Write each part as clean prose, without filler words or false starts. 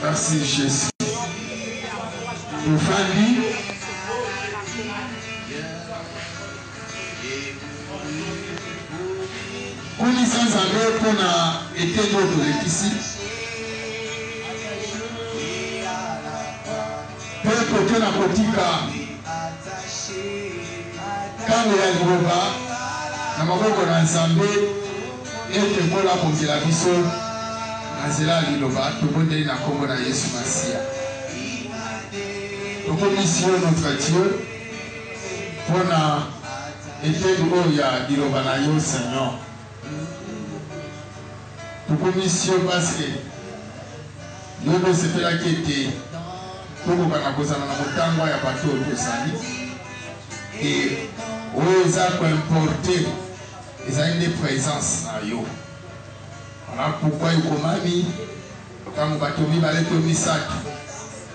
Merci Jésus. Nous famille. Kuni sans enlever qu'on a été d'autres ici. Peuple que la kotika. Quand il y a le repas, na maboko na nzambe ete kola pongela biso na zela liloba tobondeli na kombo na Yesu Masia. Tokomisio notre Dieu pour na ete oya liloba na yo Seigneur. Tokomisio parce que nous c'est là qui était pour qu'on a posé na motango ya bato ozali et ils ont importé, ils ont une présence na yo. Voilà pourquoi ils commis quand vous batomi balé tomi sak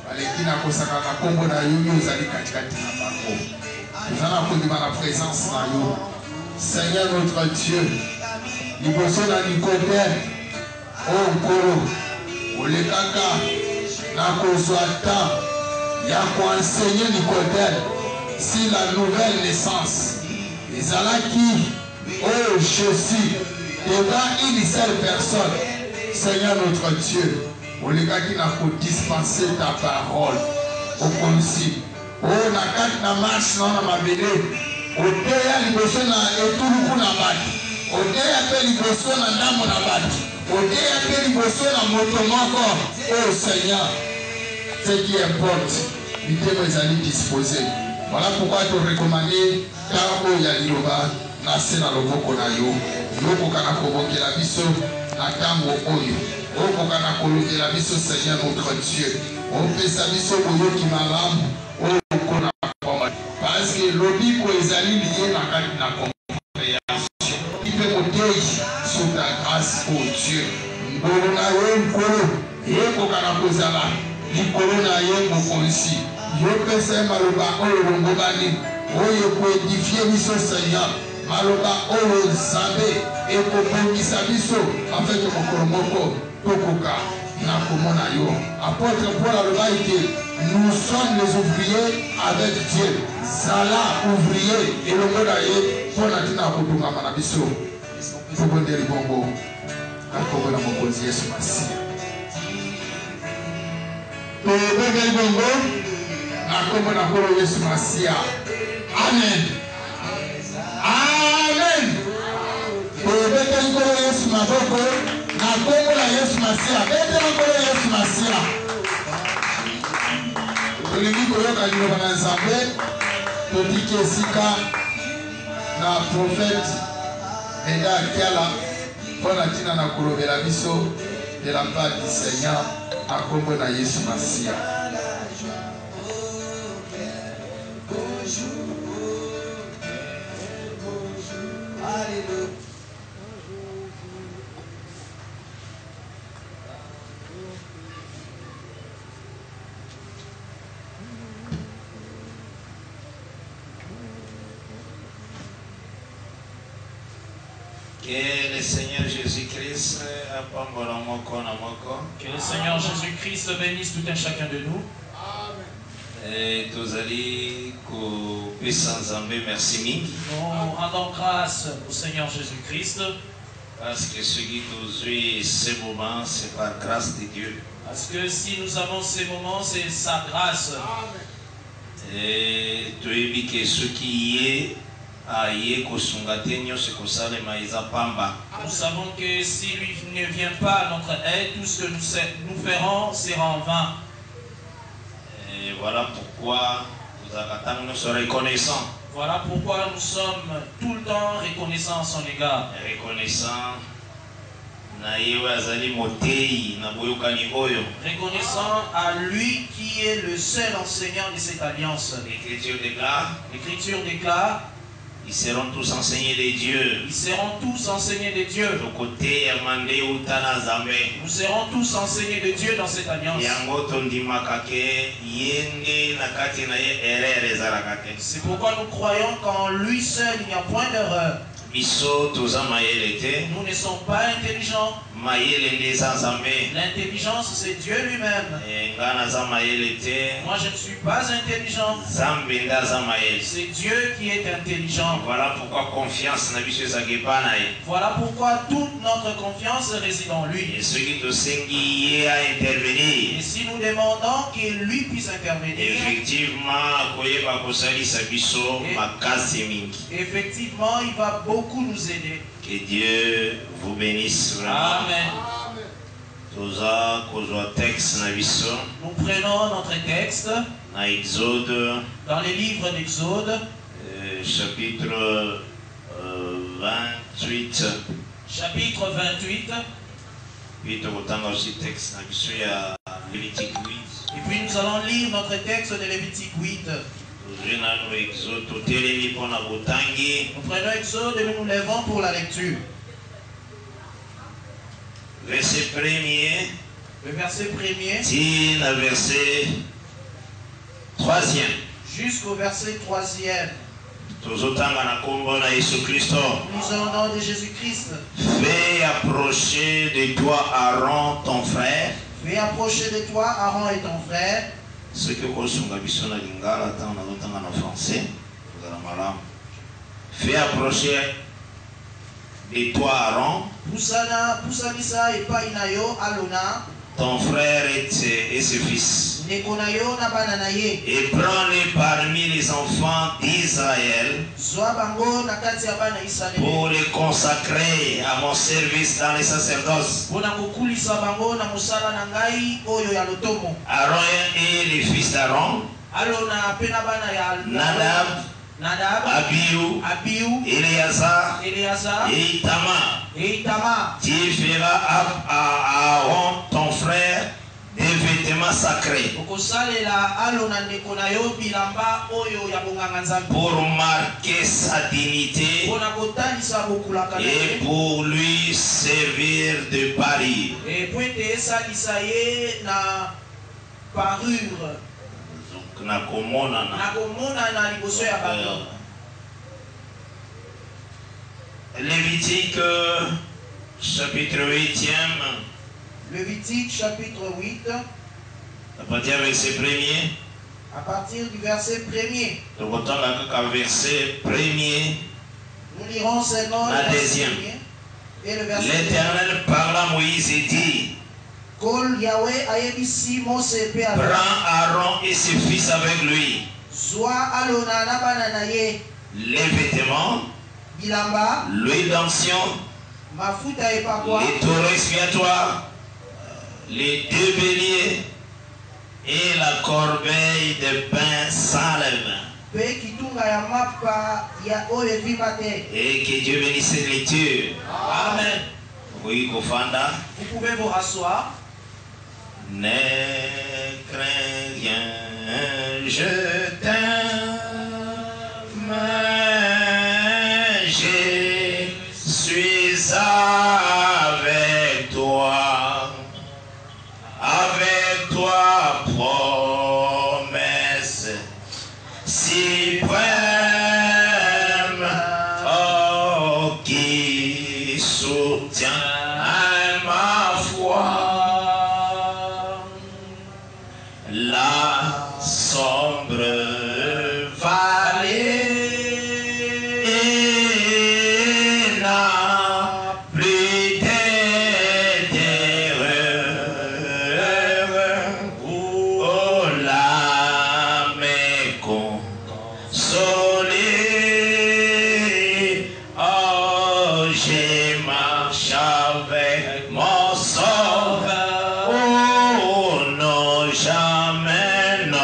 balé kina kosaka na kombo na yo nous allons katikati na bango. Nous allons prendre la présence na yo. Seigneur notre Dieu, liboso na Nicodème, oh nkolo, olekaka na kozwa temps ya enseigner Nicodème. Si la nouvelle naissance, les alaki, oh Jésus, devant une seule personne, Seigneur notre Dieu, au gars qui n'a pas dispensé ta parole, au concis, oh na kat na marche non na mabele, au déya liboso na etuluku na bati, au déya pe liboso na ndamo na bati, au déya pe liboso na motomoko, oh Seigneur, ce qui importe, l'idée vous allez disposer. Voilà pourquoi tu recommandes quand il y a l'Iroba, Nasser na loboko na yo, yoko kana kobokela biso na kambo oyo, yoko kana kolobela biso Seigneur notre Dieu, on fait sa biso boyoki malamu, oko na komba, parce que lobiko ezali lié na compréhension, il peut monter sur ta grâce, oh Dieu, ngolo na yo nkolo, yoko kana kozala, likolo na yo mokonzi. Je peux faire maloba oyo ngobani oyo ko édifier biso Seigneur maloba oyo Nzambe et ko bongisa biso afin que mokolomoko tokoka na komona yo. Apôtre Paul aloba ete nous sommes les ouvriers avec Dieu. Sala ouvrier et le mot d'ailleurs pour la tina kotungama na biso. Tobondeli bongo akobola mokonzi Yesu Masia. Tobondeli bongo comme na kolo Yesu Masia. Amen. Amen. Bete kolo Yesu maboko na kombo na Yesu Masia. Bete kolo Yesu Masia. Olingi koyoka liloba na Nzambe totiki esika na prophète Eda Kiala mpona ntina na kolobela biso de la part du Seigneur na kombo na Yesu Masia. Que le Seigneur Jésus-Christ que le Seigneur Jésus-Christ bénisse tout un chacun de nous. Et tous allez merci. Nous rendons grâce au Seigneur Jésus-Christ. Parce que ce qui nous est ces moments, c'est par grâce de Dieu. Parce que si nous avons ces moments, c'est sa grâce. Et tu as dit que ce qui est Nous savons que si lui ne vient pas à notre aide, tout ce que nous ferons sera en vain. Et voilà pourquoi nous sommes reconnaissants. Voilà pourquoi nous sommes tout le temps reconnaissants à son égard. Reconnaissants à lui qui est le seul enseignant de cette alliance. L'Écriture déclare ils seront tous enseignés de Dieu. Ils seront tous enseignés de Dieu. Nous serons tous enseignés de Dieu dans cette alliance. C'est pourquoi nous croyons qu'en lui seul il n'y a point d'erreur. Nous ne sommes pas intelligents. L'intelligence, c'est Dieu lui-même. Moi, je ne suis pas intelligent. C'est Dieu qui est intelligent. Voilà pourquoi confiance na biso ezakepana ye. Voilà pourquoi toute notre confiance réside en lui. Et ceux qui tosengi ye a intervenir. Et si nous demandons qu'il lui puisse intervenir, effectivement koyeba kosalisa biso makasi mingi. Effectivement, il va beaucoup nous aider. Que Dieu vous bénisse vraiment. Amen. Toza kozwa texte na biso. Nous prenons notre texte Na Exode. dans les livres d'Exode. Chapitre 28. Chapitre 28. Puis tokotanga aussi texte na biso ya Lévitique 8. Et puis nous allons lire notre texte de Lévitique 8. Nous prenons Exode et nous nous lèvons pour la lecture. Verset premier. Le verset premier. Le verset troisième. Jusqu'au verset troisième. Nous lisons au nom de Jésus-Christ. Fais approcher de toi Aaron ton frère. Fais approcher de toi Aaron et ton frère. Ce que Kosunga Bissona Lingala, dans en français, fais approcher de toi Aaron, ton frère et ses fils, et prends-les parmi les enfants d'Israël pour les consacrer à mon service dans les sacerdoces. Aaron et les fils d'Aaron, Nadab, Abihu, Éléazar et Itamar. Tu feras à Aaron, ton frère, des vêtements sacrés pour marquer sa dignité et pour lui servir de parure. Lévitique chapitre 8e. Lévitique chapitre 8. À partir du verset premier. À partir du verset premier. Verset premier. Nous lirons seulement la deuxième. L'Éternel parla à Moïse et dit: prends Aaron et ses fils avec lui, les vêtements, l'huile d'onction, les taureaux expiatoires, les deux béliers et la corbeille de pain sans levain. Et que Dieu bénisse cette lecture. Amen. Oui, Kofanda. Vous pouvez vous rasseoir. Ne crains rien, je t'aime, je suis avec toi, promesse suprême, oh, qui soutient ma foi. La sombre vallée n'a plus de terreur. Oh, l'âme est consolée. Oh, j'ai marché avec mon sauveur. Oh, non, jamais, non.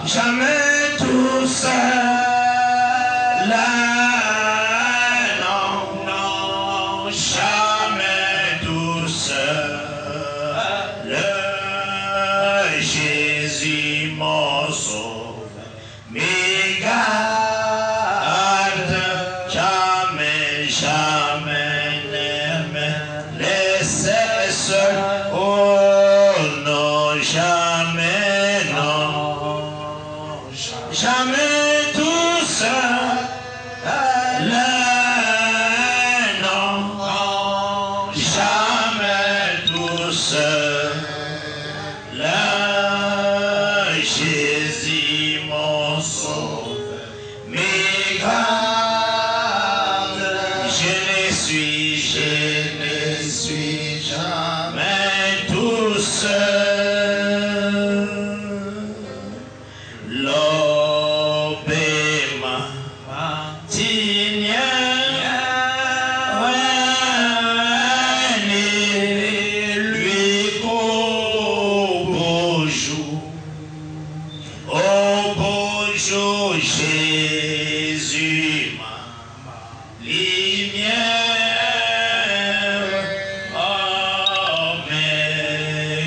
Jamais tout seul. Non, non, jamais tout seul. Jésus mon sauveur me garde. Jamais, jamais ne me laisser seul. Oh non, jamais, non. Jamais tout seul. suis jamais tout seul. L'obéma Tigna lui au beau jour Jésus ma lumière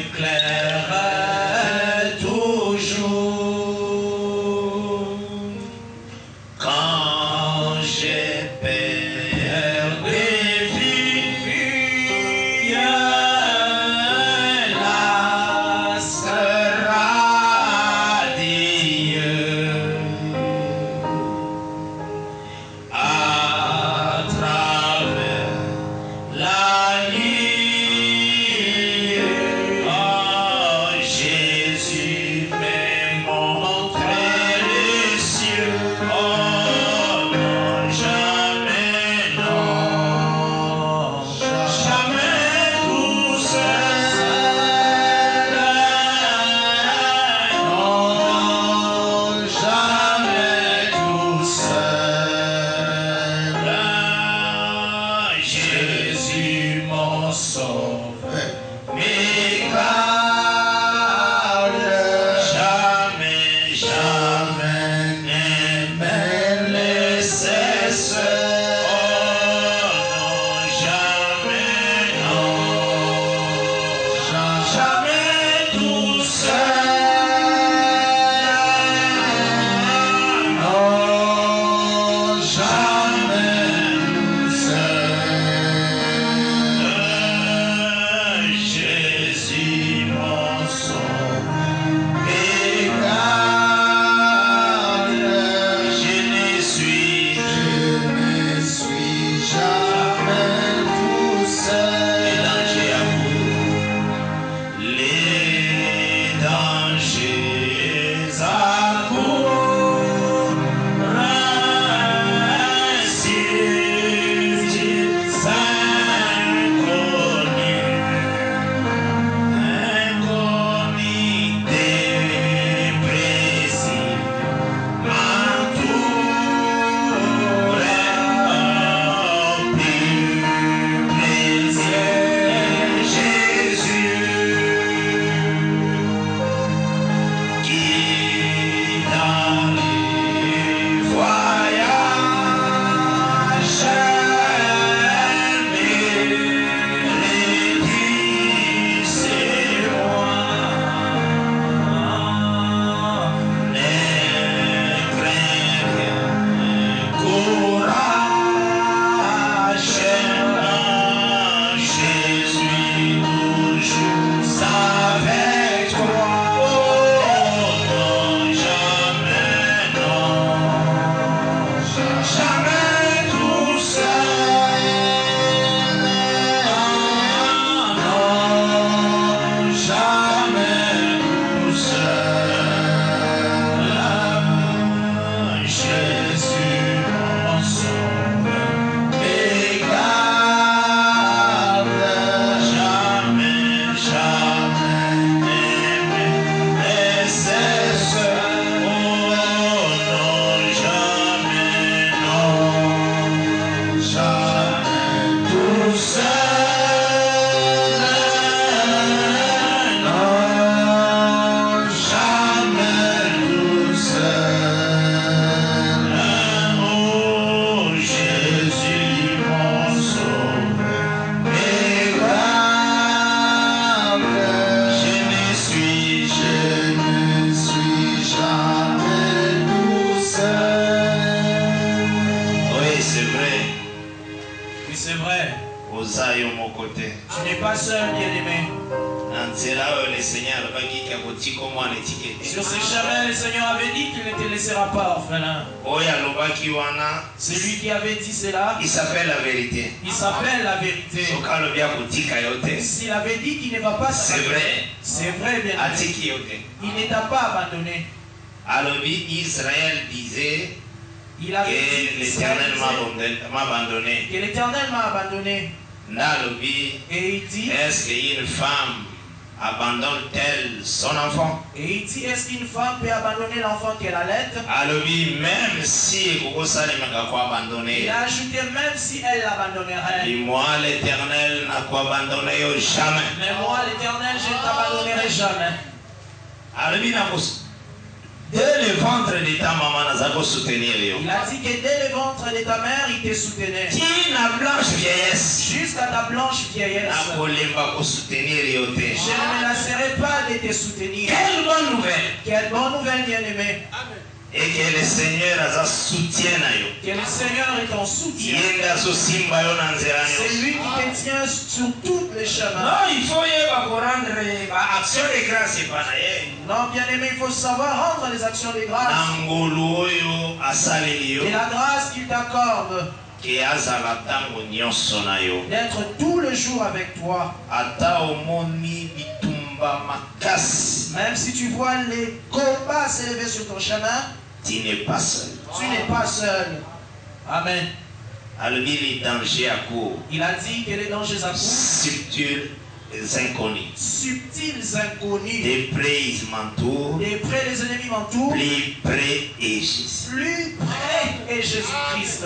m'éclaire toujours quand j'ai perdu la sera Dieu à travers la nuit. Oh, Jésus m'a montré les cieux. Oh non, jamais non, jamais tout seul. Non, jamais tout seul. Jésus mon sauveur m'égarde. Jamais, jamais ne me laisser seul. Oh non, jamais non, jamais tout seul. Non, jamais tout seul. Jésus mon sauveur m'égarde. Je ne suis jamais tout seul. Les dangers à court, inconnus, dépressifs, m'entourent plus plaisir. Jésus qui dans les voyages médit ses loin, ne crains rien, courage, Jésus toujours avec toi. Oh non, jamais non, jamais tout seul. Non, jamais tout seul. Jésus mon sauveur m'égarde. Jamais, jamais ne me laisser seul. Oh non, jamais non, jamais tout seul. Non, jamais tout seul. Oh, Jésus mon sauveur m'égarde. Je ne suis jamais tout seul. Oui, c'est vrai. Oui, c'est vrai. Ozayo mon côté. Tu n'es pas seul, bien-aimé. Le Seigneur va dire Sur ce chemin, le Seigneur avait dit qu'il ne te laissera pas orphelin. C'est lui qui avait dit cela. il s'appelle la vérité. Il s'appelle la vérité. S'il avait dit qu'il ne va pas c'est vrai. C'est vrai, bien-aimé. Il ne t'a pas abandonné. Alors Israël disait Il avait que l'Éternel m'a abandonné. Que l'Éternel m'a abandonné. Et il dit, est-ce qu'une femme abandonne-t-elle son enfant? Et il dit, est-ce qu'une femme peut abandonner l'enfant qu'elle allait? Même si il a ajouté, même si elle l'abandonnerait. Et moi, l'Éternel n'a pas abandonné jamais. Mais moi, l'Éternel, je ne t'abandonnerai jamais. Dès le ventre de ta maman, il a dit que dès le ventre de ta mère, il te soutenait. Jusqu'à ta blanche vieillesse. Je ne me lasserai pas de te soutenir. Quelle bonne nouvelle! Quelle bonne nouvelle, bien-aimé. Et que le Seigneur soutienne. Que le Seigneur est ton soutien. C'est lui qui te tient sur tous les chemins. Non, il faut rendre action de grâce. Non, bien-aimé, il faut savoir rendre les actions de grâce. Et la grâce qu'il t'accorde d'être tout le jour avec toi. Même si tu vois les combats s'élever sur ton chemin, tu n'es pas seul. Tu n'es pas seul. Amen. Il a dit que les dangers à court, subtils inconnus. Subtils inconnus. Des près ils m'entourent. Des près les ennemis m'entourent. Plus près est Jésus. Plus près est Jésus-Christ.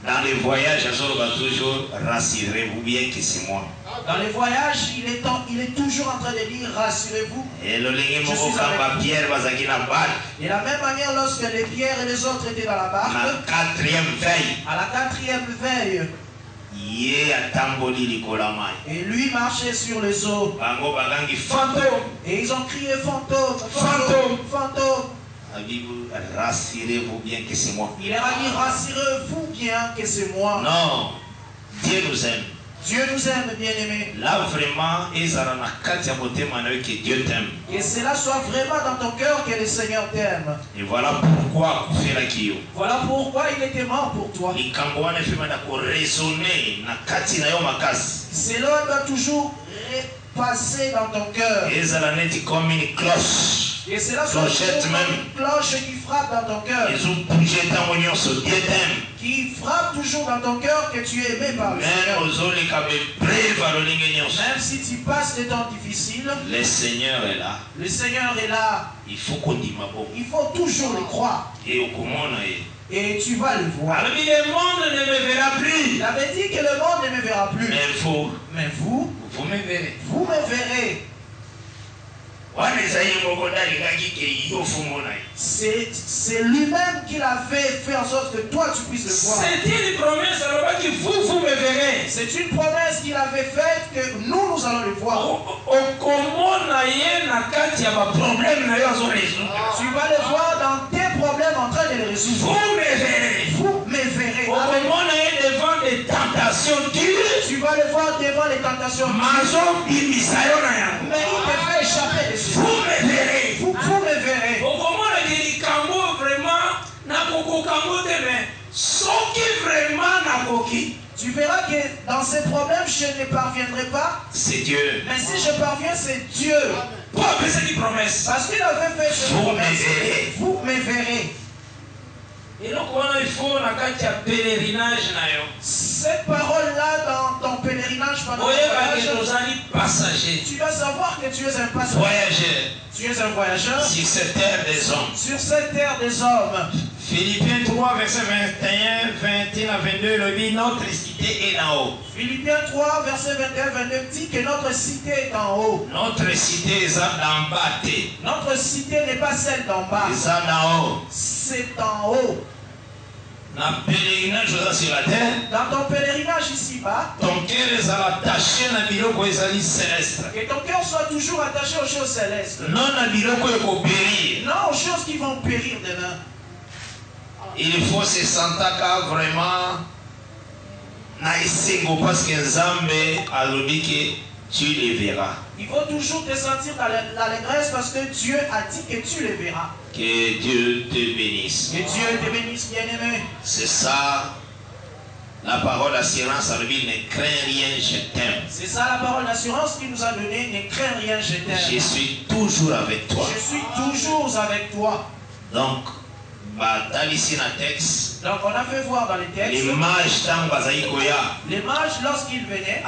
Dans les voyages, toujours rassurez-vous bien que c'est moi. Dans les voyages, il est toujours en train de dire rassurez-vous. Et de la même manière, lorsque les pierres et les autres étaient dans la barque, à la quatrième veille, et lui marchait sur les eaux. Et ils ont crié fantôme, fantôme, fantôme. Rassurez-vous bien que c'est moi. Il leur a dit rassurez-vous bien que c'est moi. Non, Dieu nous aime. Dieu nous aime, bien-aimés. Là vraiment, que Dieu t'aime. Que cela soit vraiment dans ton cœur que le Seigneur t'aime. Et voilà pourquoi Voilà pourquoi il était mort pour toi. Cela doit toujours repasser dans ton cœur. Et comme une cloche. Et cela soit une cloche qui frappe dans ton cœur. Qui frappe toujours dans ton cœur que tu es aimé par le Seigneur. Même si tu passes des temps difficiles, le Seigneur est là. Le Seigneur est là. Il faut qu'on dise il faut toujours le croire. Et tu vas le voir. Le monde ne me verra plus. Il avait dit que le monde ne me verra plus. Mais vous me verrez. Vous me verrez. C'est lui-même qui l'avait fait en sorte que toi tu puisses le voir. C'est une promesse que vous me verrez. C'est une promesse qu'il avait faite que nous allons le voir. Tu vas le voir dans tes problèmes en train de les résoudre. Vous me verrez. Vous me verrez. Devant des tentations dures. Tu vas le voir devant les tentations dures. Mais il te fait échapper dessus. Vous me verrez. Vous me verrez. Tu verras que dans ces problèmes, je ne parviendrai pas. C'est Dieu. Mais si je parviens, c'est Dieu. Parce qu'il avait fait cette promesse. Vous me verrez. Et donc, il faut pèlerinage. Cette parole-là dans ton pèlerinage pendant le voyage, tu dois savoir que tu es un passager. Tu es un voyageur sur cette terre des hommes. Sur cette terre des hommes. Philippiens 3, verset 21, 21 à 22, le dit notre cité est en haut. Philippiens 3, verset 21-22 dit que notre cité est en haut. Notre cité est en bas. Notre cité n'est pas celle d'en bas. C'est en haut. Dans pèlerinage sur la terre, dans ton pèlerinage ici-bas, ton cœur est attaché à biloko ezali céleste. Que ton cœur soit toujours attaché aux choses célestes. Non à biloko ekopérir. Non aux choses qui vont périr demain. Il faut se sentir vraiment naïsengo parce que Nzambe alobi que tu les verras. Il faut toujours te sentir dans l'allégresse parce que Dieu a dit que tu les verras. Que Dieu te bénisse. Que Dieu te bénisse, bien-aimé. C'est ça, la parole d'assurance, ne crains rien, je t'aime. C'est ça la parole d'assurance qu'il nous a donnée, ne crains rien, je t'aime. Je suis toujours avec toi. Je suis toujours avec toi. Donc, ici dans le texte. Donc on a fait voir dans les textes. Les mages lorsqu'ils venaient,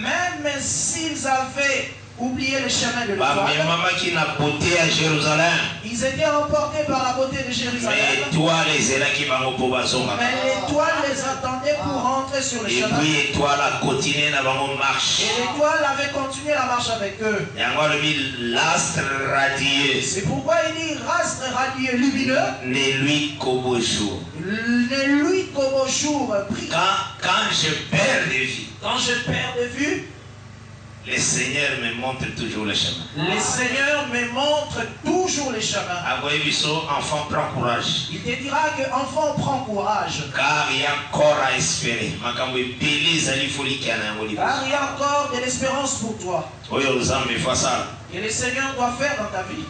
même s'ils avaient oublié le chemin de l'étoile, ils étaient emportés par la beauté de Jérusalem. Mais l'étoile les attendait pour rentrer sur le chemin. Et l'étoile avait continué la marche avec eux. C'est pourquoi il dit l'astre radieux lumineux ne luit qu'au beau jour. Quand je perds de vue, le Seigneur me montre toujours le chemin. Le Seigneur me montre toujours les chemins. Enfant, prends courage. Il te dira que enfant, prends courage. Car il y a encore à espérer. Car il y a encore de l'espérance pour toi. Et le Seigneur doit faire dans ta vie.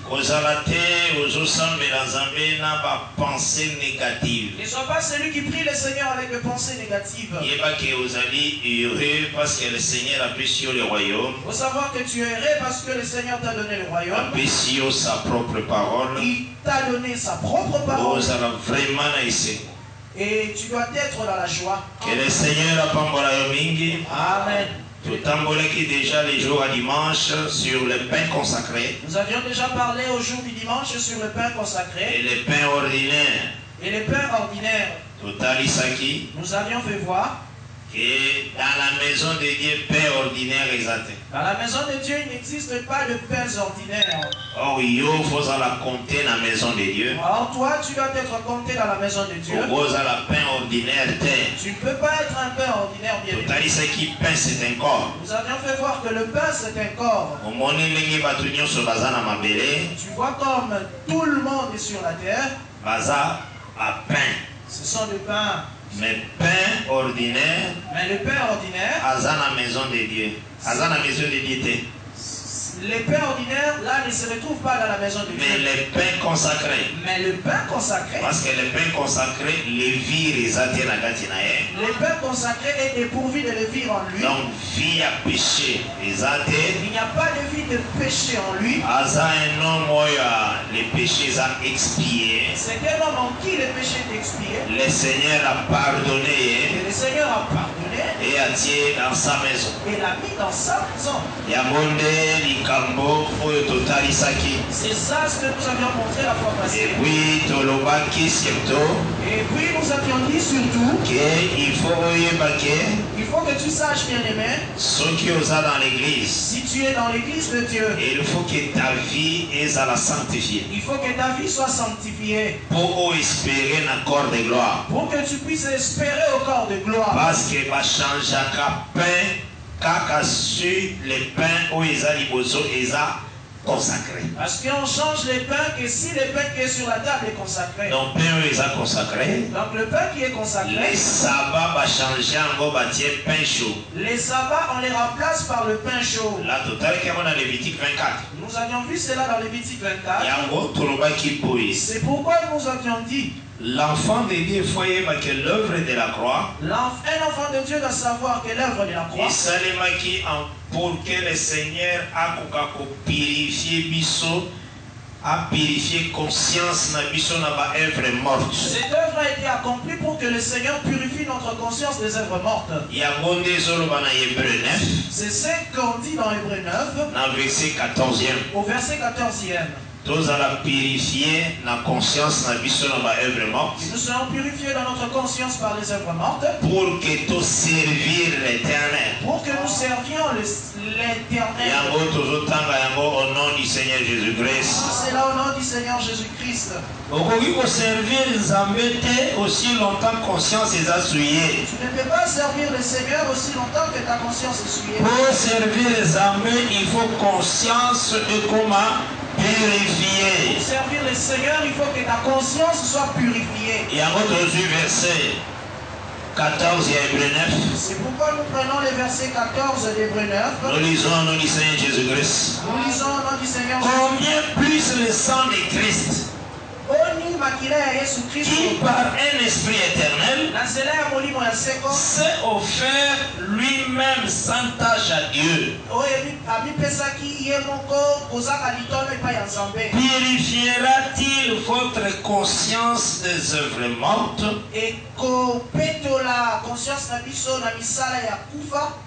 Ne sois pas celui qui prie le Seigneur avec des pensées négatives. Il faut savoir que tu es heureux parce que le Seigneur t'a donné le royaume. Sa propre parole. Il t'a donné sa propre parole. Et tu dois être dans la joie. Que le Seigneur Amen. Tout qui déjà les jours à dimanche sur le pain consacré. Nous avions déjà parlé au jour du dimanche sur le pain consacré. Et le pain ordinaire. Et le pain ordinaire. Nous avions fait voir que dans la maison de Dieu, pain ordinaire exalté. Dans la maison de Dieu, il n'existe pas de pain ordinaire. Or, il faut la compter dans la maison de Dieu. Or, toi, tu dois être compté dans la maison de Dieu. La pain ordinaire. Tu ne peux pas être un pain ordinaire bien aimé. Pain, c'est un corps. Nous avions fait voir que le pain, c'est un corps. Tu vois comme tout le monde est sur la terre. Baza à pain. Ce sont des pains. Mais pain ordinaire. Mais le pain ordinaire. Azana maison de Dieu. Azana maison de Dieu. Les pains ordinaires, là, ne se retrouvent pas dans la maison de Dieu. Mais les pains consacrés. Mais le pain consacré. Parce que le pain consacré, les vies les attirent. Le pain consacré est dépourvu de levure en lui. Donc, vie à péché, les attirent. Il n'y a pas de vie de péché en lui. Aza un homme, les péchés ont expié. C'est un homme en qui le péché est expié. Le Seigneur a pardonné. Et le Seigneur a pardonné. Et a tiré dans sa maison. Et l'a mis dans sa maison. C'est ça ce que nous avions montré la fois passée. Et puis nous avions dit surtout qu'il faut que tu saches, bien aimé, dans l'église, si tu es dans l'église de Dieu, il faut que ta vie soit sanctifiée. Il faut que ta vie soit sanctifiée. Pour espérer un corps de gloire. Pour que tu puisses espérer au corps de gloire. Parce que va changer pain. Kaka sur les pains où ils ont consacré. Parce qu'on change les pains que si le pain qui est sur la table est consacré. Donc pain où ils ont consacré. Donc le pain qui est consacré. Les sabbats va changer en pain chaud. Les sabbats on les remplace par le pain chaud. La totale qui est dans Lévitique 24. Nous avions vu cela dans Lévitique 24. C'est pourquoi nous avions dit. L'enfant de Dieu faut que l'œuvre de la croix. Un enfant de Dieu doit savoir que l'œuvre de la croix. Pour que le Seigneur a purifié biso, a purifié conscience na biso na ba œuvre morte. Cette œuvre a été accomplie pour que le Seigneur purifie notre conscience des œuvres mortes. C'est ce qu'on dit dans Hébreux 9. Dans verset 14e. Au verset 14e. Tous allons purifier la conscience na biso na ba œuvre morte. Nous serons purifiés dans notre conscience par les œuvres mortes. Pour que tous servir l'Éternel. Pour que nous servions l'Éternel. Au nom du Seigneur Jésus-Christ. C'est là au nom du Seigneur Jésus-Christ. Pour servir Zambé aussi longtemps conscience est assuyée. Tu ne peux pas servir le Seigneur aussi longtemps que ta conscience est souillée. Pour servir Zambé, il faut conscience et comment purifier. Pour servir le Seigneur, il faut que ta conscience soit purifiée. Il y a un autre verset 14 et Hébreux 9. C'est pourquoi nous prenons les versets 14 d'Hébreux 9. Nous lisons au nom du Seigneur Jésus-Christ. Nous lisons au nom du Seigneur Jésus-Christ. Combien plus le sang de Christ. qui par un esprit éternel s'est offert lui-même sans tâche à Dieu. Purifiera-t-il votre conscience des œuvres mortes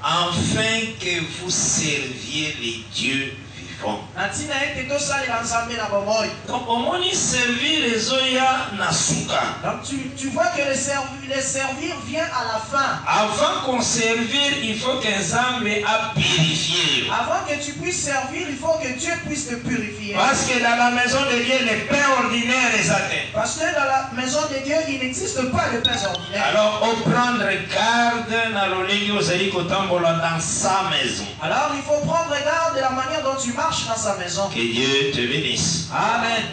afin que vous serviez les dieux vivants? Donc, au moins, servir les oya nasuka. Donc, tu vois que les servir vient à la fin. Avant qu'on servir, il faut qu'un Zambé a purifié. Avant que tu puisses servir, il faut que Dieu puisse te purifier. Parce que dans la maison de Dieu, les pains ordinaires les atteignent. Parce que dans la maison de Dieu, il n'existe pas de pains ordinaires. Alors, au prendre garde dans sa maison. Alors, il faut prendre garde de la manière dont tu marches dans sa maison. Que Dieu te bénisse. Amen.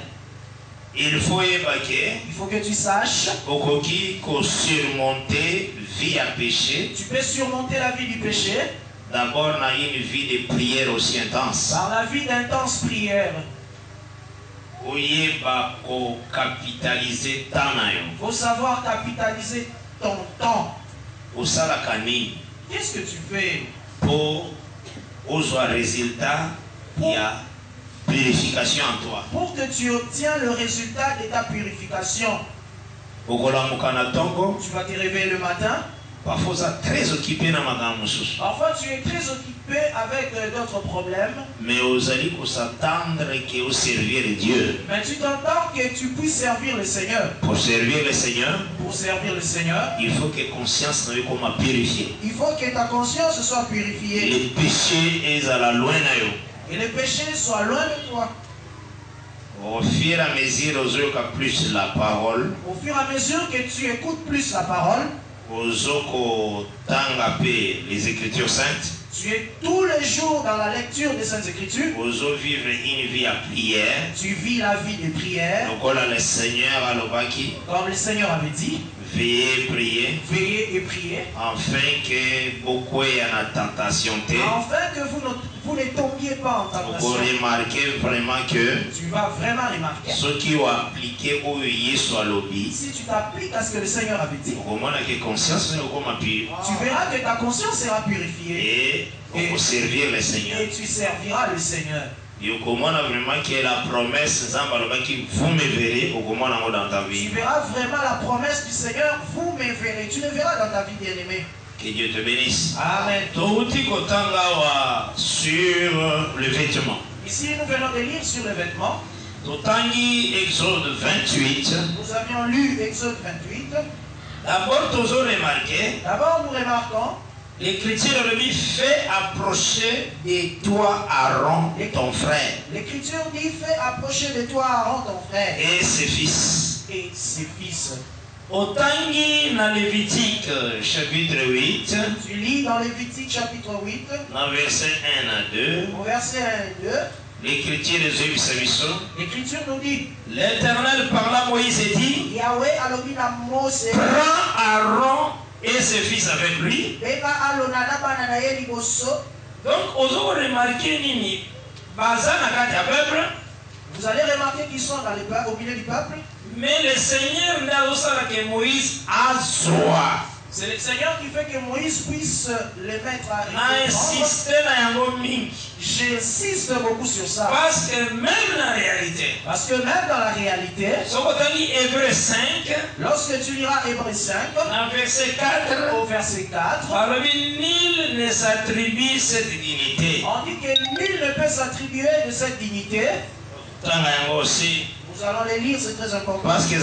Il faut évacuer. Il faut que tu saches. Surmonter vie à péché. Tu peux surmonter la vie du péché. D'abord, on a une vie de prière aussi intense. Par la vie d'intense prière. Il faut savoir capitaliser ton temps. Qu'est-ce que tu fais pour avoir un résultat? Il y a purification en toi. Pour que tu obtiens le résultat de ta purification. Tu vas te réveiller le matin. Parfois, très occupé dans Parfois, tu es très occupé avec d'autres problèmes. Mais vous allez s'attendre que vous servir Dieu. Mais tu t'entends que tu puisses servir le Seigneur. Pour servir le Seigneur, il faut que conscience ne soit purifiée. Il faut que ta conscience soit purifiée. Les péchés est à la loin de vous. Et les péchés soient loin de toi. Au fur et à mesure que plus la parole. Au fur et à mesure que tu écoutes plus la parole. Les Écritures saintes. Tu es tous les jours dans la lecture des Saintes Écritures. Vivre une vie à prière. Tu vis la vie de prière. Comme le Seigneur avait dit. Veillez et prier. Afin que beaucoup aient la tentation. Afin que vous ne tombiez pas en tentation. Vous remarquez vraiment que tu vas vraiment remarquer. Ceux qui ont appliqué au soit lobby. Si tu t'appliques à ce que le Seigneur avait dit. Tu verras que ta conscience sera purifiée. Et pour servir le Seigneur. Et tu serviras le Seigneur. Tu vraiment que la promesse, vous me verrez dans ta vie. Tu verras vraiment la promesse du Seigneur, vous me verrez. Tu le verras dans ta vie, bien-aimé. Que Dieu te bénisse. Amen. Sur le vêtement. Ici, nous venons de lire sur le vêtement. Exode 28. Nous avions lu Exode 28. D'abord, nous remarquons. L'Écriture lui fait approcher de toi Aaron, ton frère. L'Écriture dit fait approcher de toi Aaron, ton frère. Et ses fils. Autangi dans Lévitique chapitre 8. Tu lis dans Lévitique chapitre 8. Dans verset 1 à 2. Au verset 1 et 2. L'Écriture nous dit. L'Éternel parla à Moïse et dit. Yahweh alobi na Mose. Prends Aaron et ses fils avec lui. Donc, vous avez remarqué Nini, vous allez remarquer qu'ils sont au milieu du peuple. Mais le Seigneur n'a pas que Moïse a soif. C'est le Seigneur qui fait que Moïse puisse les mettre à J'insiste beaucoup sur ça. Parce que même dans la réalité, Hébreux 5, lorsque tu liras Hébreux 5, au verset 4, nul ne s'attribue cette dignité. On dit que nul ne peut s'attribuer de cette dignité. Nous allons les lire, c'est très important. Parce que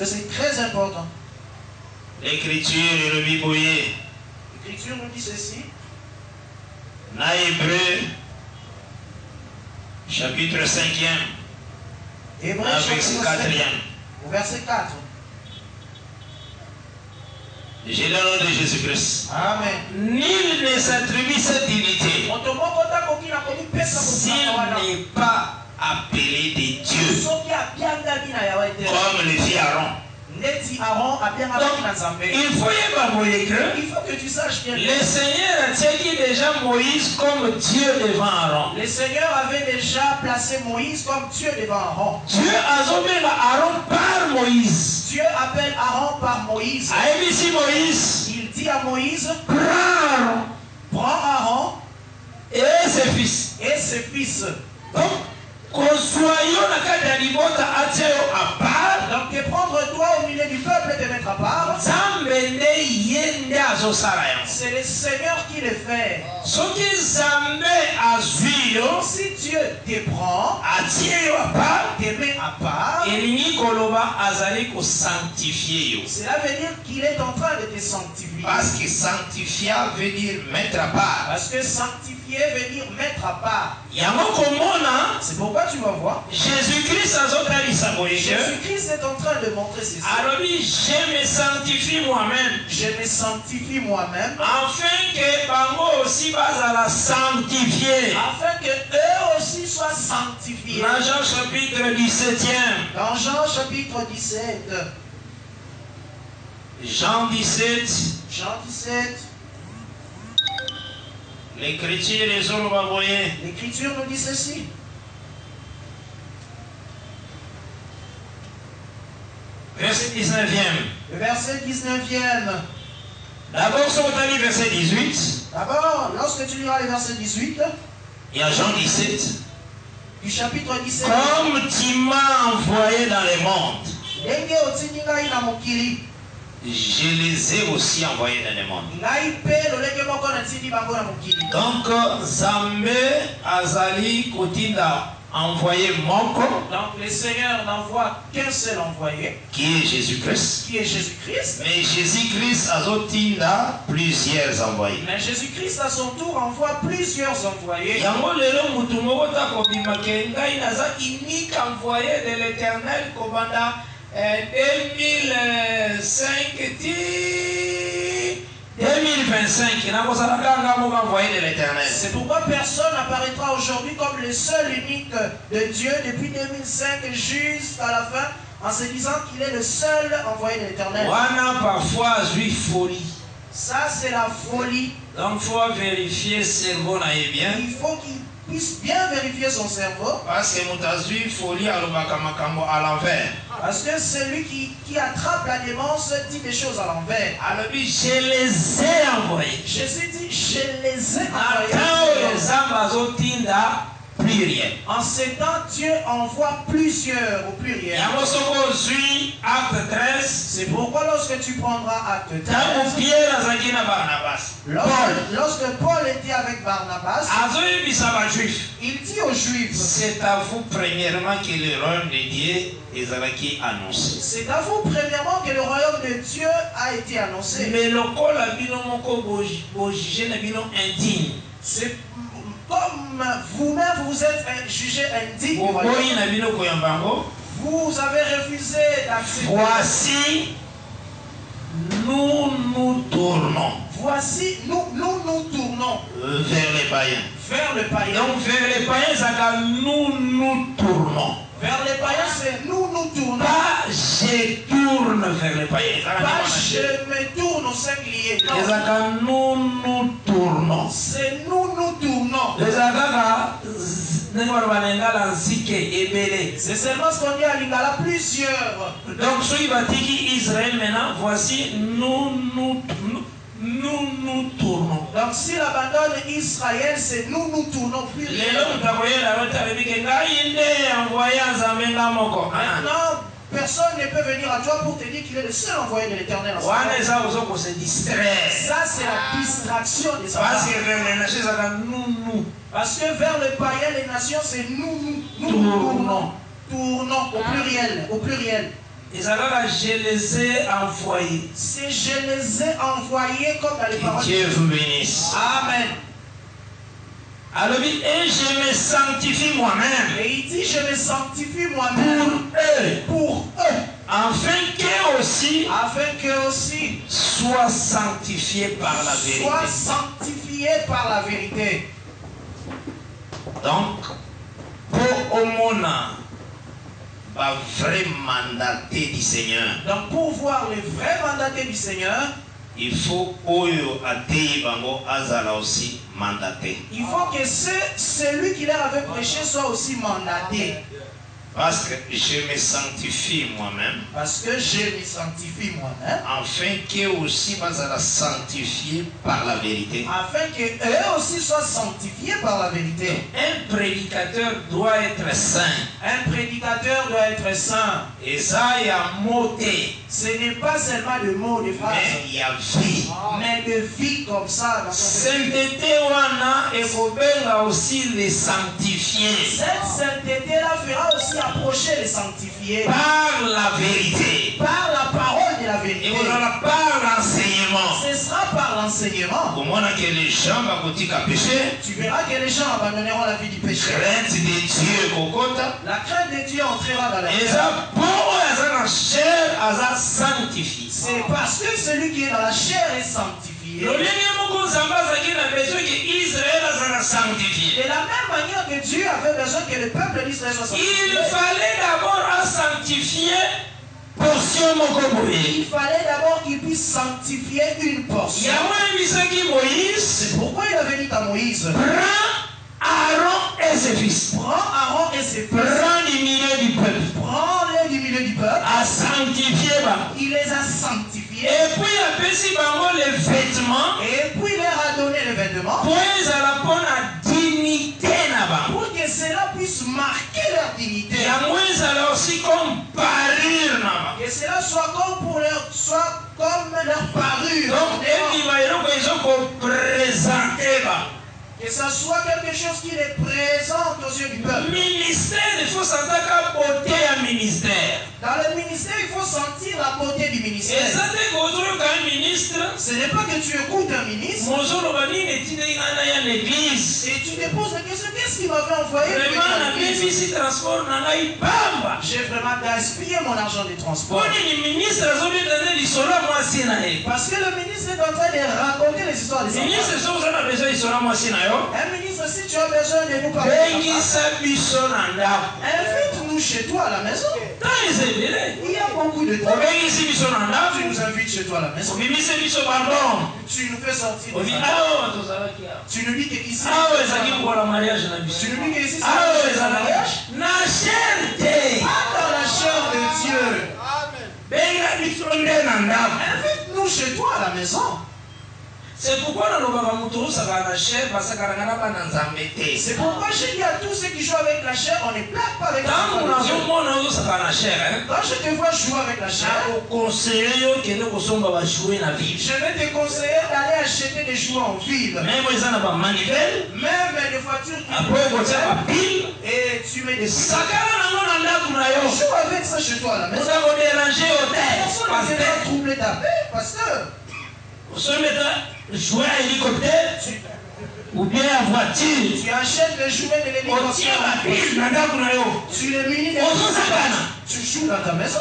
c'est très important. L'Écriture nous dit ceci. Dans Hébreux, chapitre 5e, Hébreux, verset 4e. Au verset 4. J'ai le nom de Jésus-Christ. Amen. Nul ne s'attribue cette dignité s'il n'est pas appelé de Dieu. Comme le fit Aaron. il faut que tu saches bien. Le Seigneur a dit déjà Moïse comme Dieu devant Aaron. Le Seigneur avait déjà placé Moïse comme Dieu devant Aaron. Dieu a zombé Aaron par Moïse. Dieu appelle Aaron par Moïse. Moïse. Il dit à Moïse, prends Aaron et ses fils. Donc, donc te prendre toi au milieu du peuple et te mettre à part. C'est le Seigneur qui le fait. Si Dieu te prend, te met à part, cela veut dire qu'il est en train de te sanctifier. Parce que sanctifier veut dire mettre à part. Parce que sanctifier veut dire mettre à part. C'est pourquoi tu vas voir. Jésus-Christ est en train de montrer ceci. Alors je me sanctifie moi-même. Je me sanctifie moi-même. Afin que Bango aussi va la sanctifier. Afin que eux aussi soient sanctifiés. Dans Jean chapitre 17e. Dans Jean chapitre 17. Jean 17. Jean 17. L'écriture nous dit ceci. Verset 19e. Le verset 19e. D'abord, si on lit verset 18. D'abord, lorsque tu liras le verset 18. Il y a Jean 17. Du chapitre 17. Comme tu m'as envoyé dans le monde, je les ai aussi envoyés dans le monde. Donc, Zambé Azali Kotinda envoyé Moko. Donc, le Seigneur n'envoie qu'un seul envoyé. Qui est Jésus-Christ. Qui est Jésus-Christ. Mais Jésus-Christ Azotinda plusieurs envoyés. Mais Jésus-Christ à son tour envoie plusieurs envoyés. Yango lelo mutumoko kobima kengai naza unique envoyé de l'Éternel Kobanda 2005 2025. C'est pourquoi personne n'apparaîtra aujourd'hui comme le seul unique de Dieu depuis 2005 jusqu'à la fin en se disant qu'il est le seul envoyé de l'Éternel. Parfois folie. Ça c'est la folie. Donc il faut vérifier cerveau bien. Il faut qu'il puisse bien vérifier son cerveau. Parce que folie à l'envers. Parce que celui qui attrape la démence dit des choses à l'envers. Alors je les ai envoyés. Jésus dit je les ai envoyés. En ces temps, Dieu envoie plusieurs au pluriel. C'est pourquoi lorsque tu prendras acte 13, lorsque Paul était avec Barnabas, il dit aux Juifs, c'est à vous premièrement que le royaume de Dieu est annoncé. C'est à vous premièrement que le royaume de Dieu a été annoncé. Mais le col a indigne. C'est comme vous-même vous êtes jugé indigne. Vous avez refusé d'accepter. Voici, nous tournons. Voici, nous tournons. Vers les païens. Vers le païen. Donc vers les païens, nous tournons. Vers les païens, c'est nous tournons. Pas je tourne vers les païens. Pas je me tourne au singulier. Nous tournons. C'est nous tournons. C'est seulement ce qu'on dit à Lingala, plusieurs. Donc, ceux qui bâtissent Israël maintenant, voici, nous tournons. Donc, s'il abandonne Israël, c'est nous tournons plus. Maintenant, personne ne peut venir à toi pour te dire qu'il est le seul envoyé de l'Éternel. Ça, c'est la distraction des enfants. Parce que vers le païen, les nations, c'est nous tournons. Tournons au pluriel. Je les ai envoyés. C'est je les ai envoyés comme dans les paroles. Dieu vous bénisse. Amen. Alors, et je me sanctifie moi-même. Et il dit je me sanctifie moi-même. Pour eux. Afin qu'eux aussi soient sanctifiés par la vérité. Donc, pour Omona, un vrai mandaté du Seigneur. Donc pour voir les vrais mandatés du Seigneur, Il faut Oyo Atei Bango Azala aussi mandaté. il faut que celui qui leur avait prêché soit aussi mandaté. Parce que je me sanctifie moi-même. Parce que je me sanctifie moi-même. Afin qu'eux aussi Bazala sanctifié par la vérité. Afin qu'eux aussi soient sanctifiés par la vérité. Un prédicateur doit être saint. Un prédicateur doit être saint. Et ça, il y a moté. Ce n'est pas seulement de mots, de phrases, Mais il y a vie. mais de vie comme ça. Dans son Sainteté wana et kobenga aussi les sanctifiés Cette sainteté-là fera aussi approcher les sanctifiés par la vérité. par la parole de la Et vérité. voilà par l'enseignement. Ce sera par l'enseignement. Comment que les gens vont péché? Tu verras que les gens abandonneront la vie du péché. Crainte de Dieu, Kokota. La crainte de Dieu entrera dans la Et vie. ça, pour la chair, ça sanctifie. C'est parce que celui qui est dans la chair est sanctifié. Le lien moko Zamba Zaki a besoin que Israël soit sanctifié. De la même manière que Dieu avait besoin que le peuple d'Israël soit sanctifié. Il fallait d'abord sanctifier portion moko boye. Il fallait d'abord qu'il puisse sanctifier une portion. Moïse C'est pourquoi il avait dit à Moïse, prend Aaron et ses fils. prends Aaron et ses fils, Prends du milieu du peuple. prends-les du milieu du peuple. À sanctifier. Il les a sanctifiés. Et puis il a payé les vêtements. Et puis il leur a donné les vêtements Pour qu'ils aient la dignité là-bas. pour que cela puisse marquer leur dignité. Et à moi, ils allaient aussi comme parure là-bas. Que cela soit comme pour soit comme leur parure. Donc, ils ont présenté là. Que ça soit quelque chose qui les présente aux yeux du peuple. Ministère, il faut sentir qu'à beauté à ministère. Dans le ministère, il faut sentir la beauté du Et ministère. ça, dès qu'un ministre, Ce n'est pas que tu écoutes un ministre l'église. et tu te poses la question, qu'est-ce qui m'avait envoyé pour Vraiment, être à la l'église? bénéficie transport n'a pas eu bamba. J'ai vraiment gaspillé mon argent de transport. Pour les ministres, ils ont donné l'isora moi sinae. Parce que le ministre est en train de raconter les histoires des Ministre, enfants. si vous avez besoin d'isora moi sinae, Un ministre, si tu as besoin de nous parler, bengisa biso na ndako. invite-nous chez toi à la maison. Tant ezebele. Il y a beaucoup de temps. Obengisi biso na Tu nous ndako. invites chez toi à la maison. Obimisi biso pardon. Tu nous fais sortir de Obi ça. awa tozalaki awa. Tu nous dis que ici, Awa ezalaki lokola mariage na biso. tu nous dis que ici, Awa c'est un ezalaki mariage. na chair te. Pas dans la chair de Dieu. Benga biso nde na ndako. Invite-nous chez toi à la maison. C'est pourquoi nalobaka moto osaka na chair basakalaka na bana nzambe te. C'est pourquoi j'ai dit à tous ceux qui jouent avec la chair, on ne plaque pas avec la Ntango chair. nazomona ozosaka na chair, Quand je te vois jouer avec la chair, nakokonseye yo kende kosomba bajouer na ville. je vais te conseiller d'aller acheter des jouets en ville. Meme eza na bamanivele Même des voitures qui apres kotia bapile et tu mets des sacs. sakala nango na ndako na yo Joue avec ça chez toi à la maison. oza koderange yo te Personne ne viendra paster troubler ta paix, pasteur. osometa jouer à hélicoptère ou bien à voiture Tu achètes les jouets de otia l'hélicoptère. bapile na ndako na yo Tu les munis de ozosakana tu joues dans ta maison.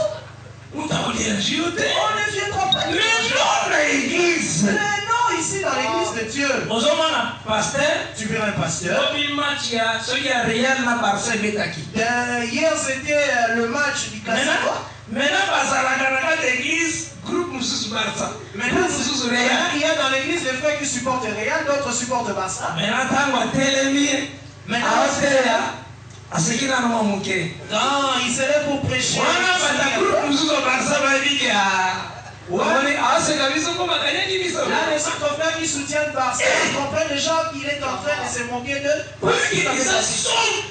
utakoderange yo te On ne viendra pas. mais non na église Mais non, ici dans l'église de Dieu. ozomona paster Tu verras un pasteur. obi match ya soki ya real na barça ebetaki Hier, c'était le match du Classico. maintenant bazalaka na kati ya église groupe mosusu barça Maintenant, groupe mosusu real il y a dans l'église des frères qui supportent Real, d'autres supportent Barça. maintenant ntango atelemi aoteya aseki nano mwa moke Non, il serait pour prêcher. wana bata groupe mosusu barça babiki omoni aoseka biso mpo bakanyaki biso Là, les autres frères qui soutiennent Barça, ils comprennent les gens qu'il est en train de se moquer d'eux. eza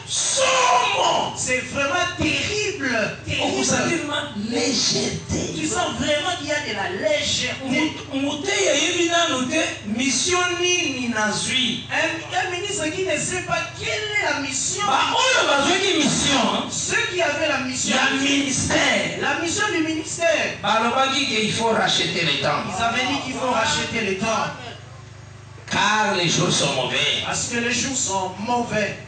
somo C'est vraiment terrible. Terrible. okusalima légèreté Tu sens vraiment qu'il y a de la légèreté. moteyi ayebi nanu te mission nini nazwi Un ministre qui ne sait pas quelle est la mission. baoyo bazwaki mission Ceux qui avaient la mission. ya ministère La mission du ministère. balobaki ke il faut racheter les temps Ils avaient dit qu'il faut racheter le temps. car les jours sont mauvais. Parce que les jours sont mauvais.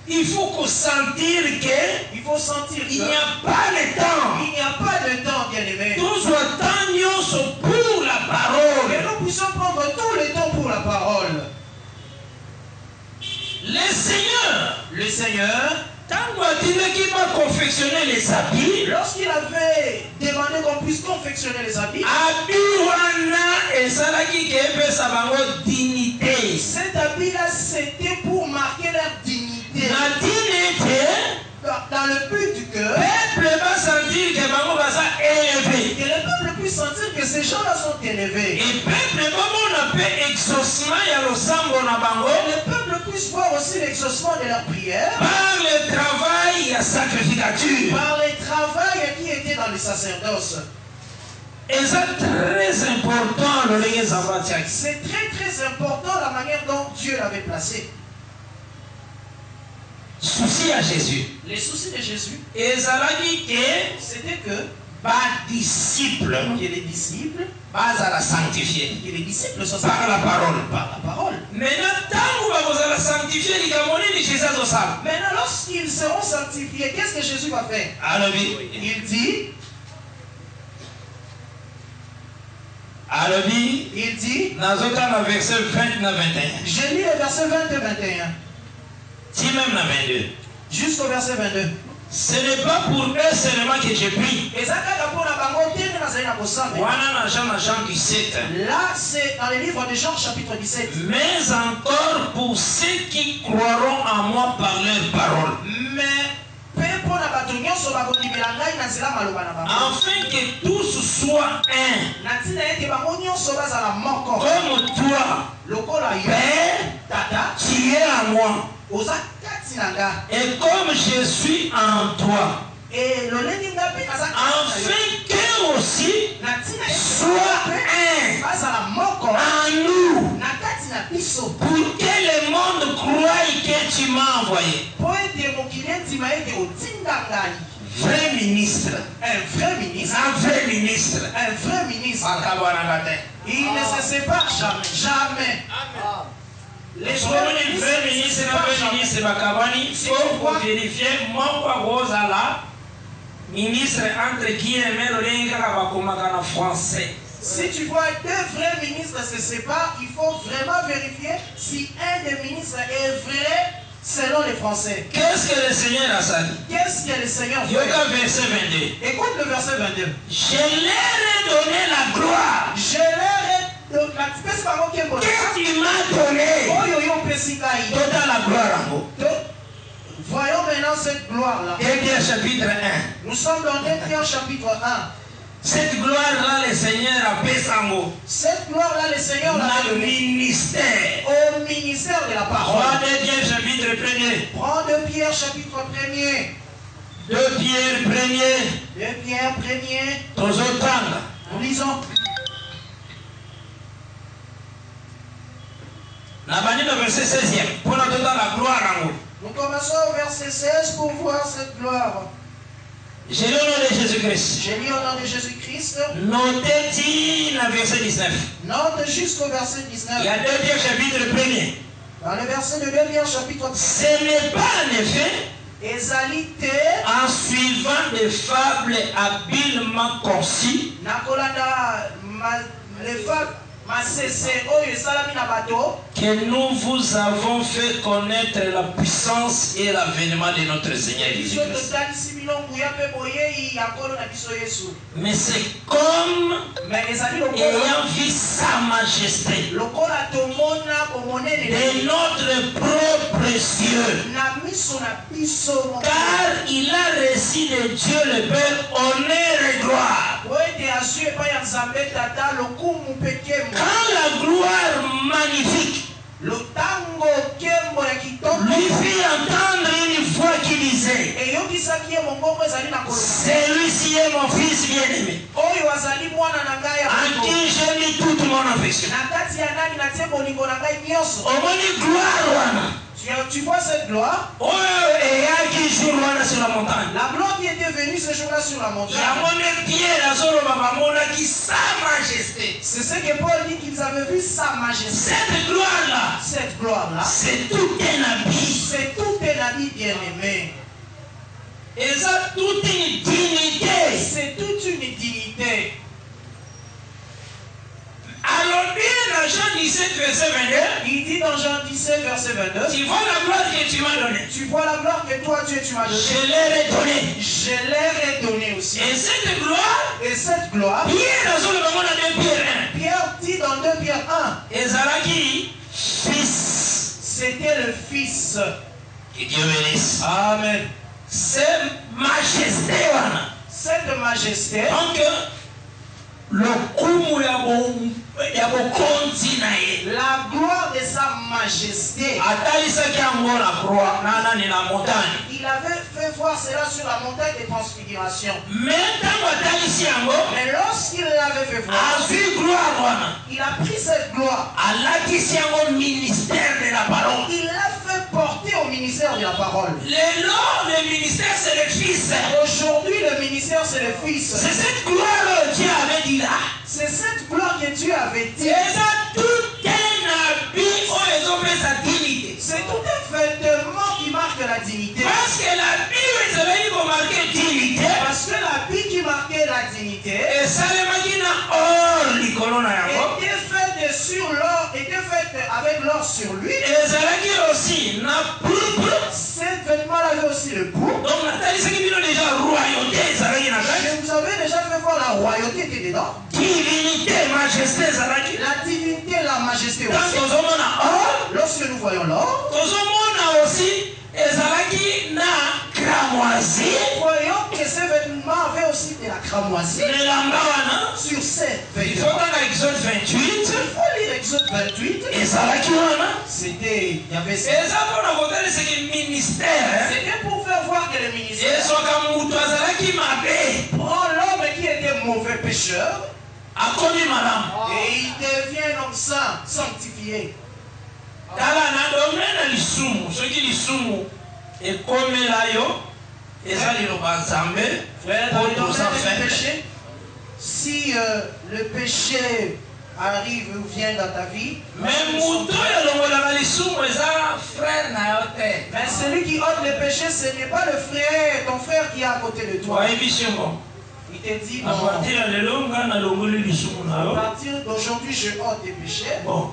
Il faut sentir que Il faut sentir il qu'il n'y a pas de temps. n'y a pas de temps, bien aimé. Tout soit temps nyonso pour la parole. Que nous puissions prendre tout le temps pour la parole. Le Seigneur, Le Seigneur, tant confectionner les habits, lorsqu'il avait demandé qu'on puisse confectionner les habits, cet habit-là, c'était pour marquer leur dignité. Dans le but du cœur, que le peuple puisse sentir que ces gens-là sont élevés. Et le peuple puisse voir aussi l'exaucement de leur prière par le travail sacrificature. Par le travail qui était dans les sacerdoces. Et c'est très important. C'est très très important la manière dont Dieu l'avait placé. Souci à Jésus. Les soucis de Jésus, c'était que disciples, que les disciples, à la sanctifier, que les disciples sont par la parole. Par la parole. Maintenant, lorsqu'ils seront sanctifiés, qu'est-ce que Jésus va faire? Il dit, dans verset 20-21. Je lis le verset 20 et 21. Si même la 22. Jusqu'au verset 22. Ce n'est pas pour eux seulement que j'ai pris. Jean 17. Là, c'est dans le livre de Jean, chapitre 17. Mais encore pour ceux qui croiront en moi par leur parole. Afin que tous soient un. Comme toi, Père, tu es à moi. Et comme je suis en toi, afin qu'eux aussi soient un en nous, pour que le monde croie que tu m'as envoyé. Vrai ministre. Un vrai ministre. Il ne se sépare jamais. Jamais. Les vrais ministres, il faut vérifier ministre entre guillemets le français. Si tu vois deux vrais ministres se séparent, il faut vraiment vérifier si un des ministres est vrai selon les Français. Qu'est-ce que le Seigneur a dit? Qu'est-ce que le Seigneur fait? Verset 22. Écoute le verset 22. Je leur ai donné la gloire. Je leur ai donné la gloire. Qu'est-ce qu'il m'a donné? Total la gloire. Voyons maintenant cette gloire-là. 2 Pierre chapitre 1. Nous sommes dans 2 Pierre chapitre 1. Cette gloire-là, le Seigneur a fait son mot. Cette gloire-là, le Seigneur l'a donné au ministère. Au ministère de la parole. 2 Pierre chapitre 1. Prends 2 Pierre chapitre 1er. 2 Pierre 1er. 2 Pierre 1er. Nous lisons. La bannière au verset 16e. Pour notre dans la gloire en haut. Nous commençons au verset 16 pour voir cette gloire. J'ai lu au nom de Jésus-Christ. J'ai lu au nom de Jésus-Christ. Notez-y le verset 19. Note jusqu'au verset 19. Il y a 2 Pierre chapitre 1er. Dans le verset de 2 Pierre chapitre 1. Ce n'est pas en effet en suivant des fables habilement conçues que nous vous avons fait connaître la puissance et l'avènement de notre Seigneur Jésus-Christ. Mais c'est comme ayant vu sa majesté de notre propre cieux, car il a reçu de Dieu le Père honneur et gloire. Quand la gloire magnifique lui fit entendre une voix qui disait: celui-ci est mon fils bien-aimé, en qui j'ai mis toute mon affection. Tu vois cette gloire? La gloire qui était venue ce jour-là sur la montagne. C'est ce que Paul dit qu'ils avaient vu sa majesté. Cette gloire-là, c'est tout un habit. C'est tout un habit bien-aimé. Et ça, toute une dignité. C'est toute une dignité. Alors bien dans Jean 17 verset 22, il dit dans Jean 17 verset 22, tu vois la gloire que tu m'as donnée. Tu vois vois la gloire que toi, Dieu, tu m'as donnée. Je leur ai donné. Je leur ai donné aussi. Et cette gloire, Et cette gloire, Pierre dans le moment de Pierre 1. Pierre dit dans 2 Pierre 1, Ezalaki, fils. c'était le Fils. Que Dieu bénisse. Amen. C'est majesté. Cette majesté, Donc, le coup ya bokonzi na ye. la gloire de sa majesté, Atalisaki yango na croix nani na montagne. il avait fait voir cela sur la montagne de transfiguration. Mais ntango atalisi yango, Mais lorsqu'il l'avait fait voir, azwi gloire wana, il a pris cette gloire, alatisi yango ministère de la parole. il l'a fait porter au ministère de la parole. Le ministère c'est le fils. Aujourd'hui, le ministère, c'est le Fils. C'est cette gloire que Dieu avait dit là. C'est cette gloire que Dieu avait dit. C'est tout un habit où ils ont fait sa dignité. C'est tout un vêtement qui marque la dignité. Parce que l'habit où ils avaient marqué dignité, Parce que l'habit qui marquait la dignité et ça les machines or l'icône était fait sur l'or, était fait avec l'or sur lui. et ça qui aussi n'a pourpre. Cet vêtement avait aussi le bout. Donc Nathalie c'est qui vient déjà royauté ça qui n'a pas. Je vous avais déjà fait voir la royauté qui était dedans. Divinité, majesté ça qui. La divinité, la majesté Quand aussi. nous avons or, Lorsque nous voyons l'or, nous avons aussi et ça qui n'a cramoisi. nous voyons que ces vêtements avaient aussi de la cramoisie Le lambawana. sur ces Il faut vêtements. dans Exode 28. Il faut lire Exode 28. Et ça qui wana. C'était, il y avait Et ça pour la côté c'est que ministère. C'était pour faire voir que le Et ministère soit comme Moutouazala qui m'a fait. prend l'homme qui était mauvais pécheur A connu madame. et il devient un homme saint, sanctifié. Tala na domaine lisumu. Ce qui lisumu. Et comme là yo. Et ça il va ensemble. Frère, dans le Pour ça domaine du faire. péché, si le péché arrive ou vient dans ta vie, Mais Moutou ya longola lisumu eza frère na yo te. mais celui qui ôte le péché, ce n'est pas le frère, ton frère qui est à côté de toi. Wa ebishengo. Il te dit, A non, partir de longa na longoli lisumu na à yo. partir d'aujourd'hui, je ôte tes péchés. Bon.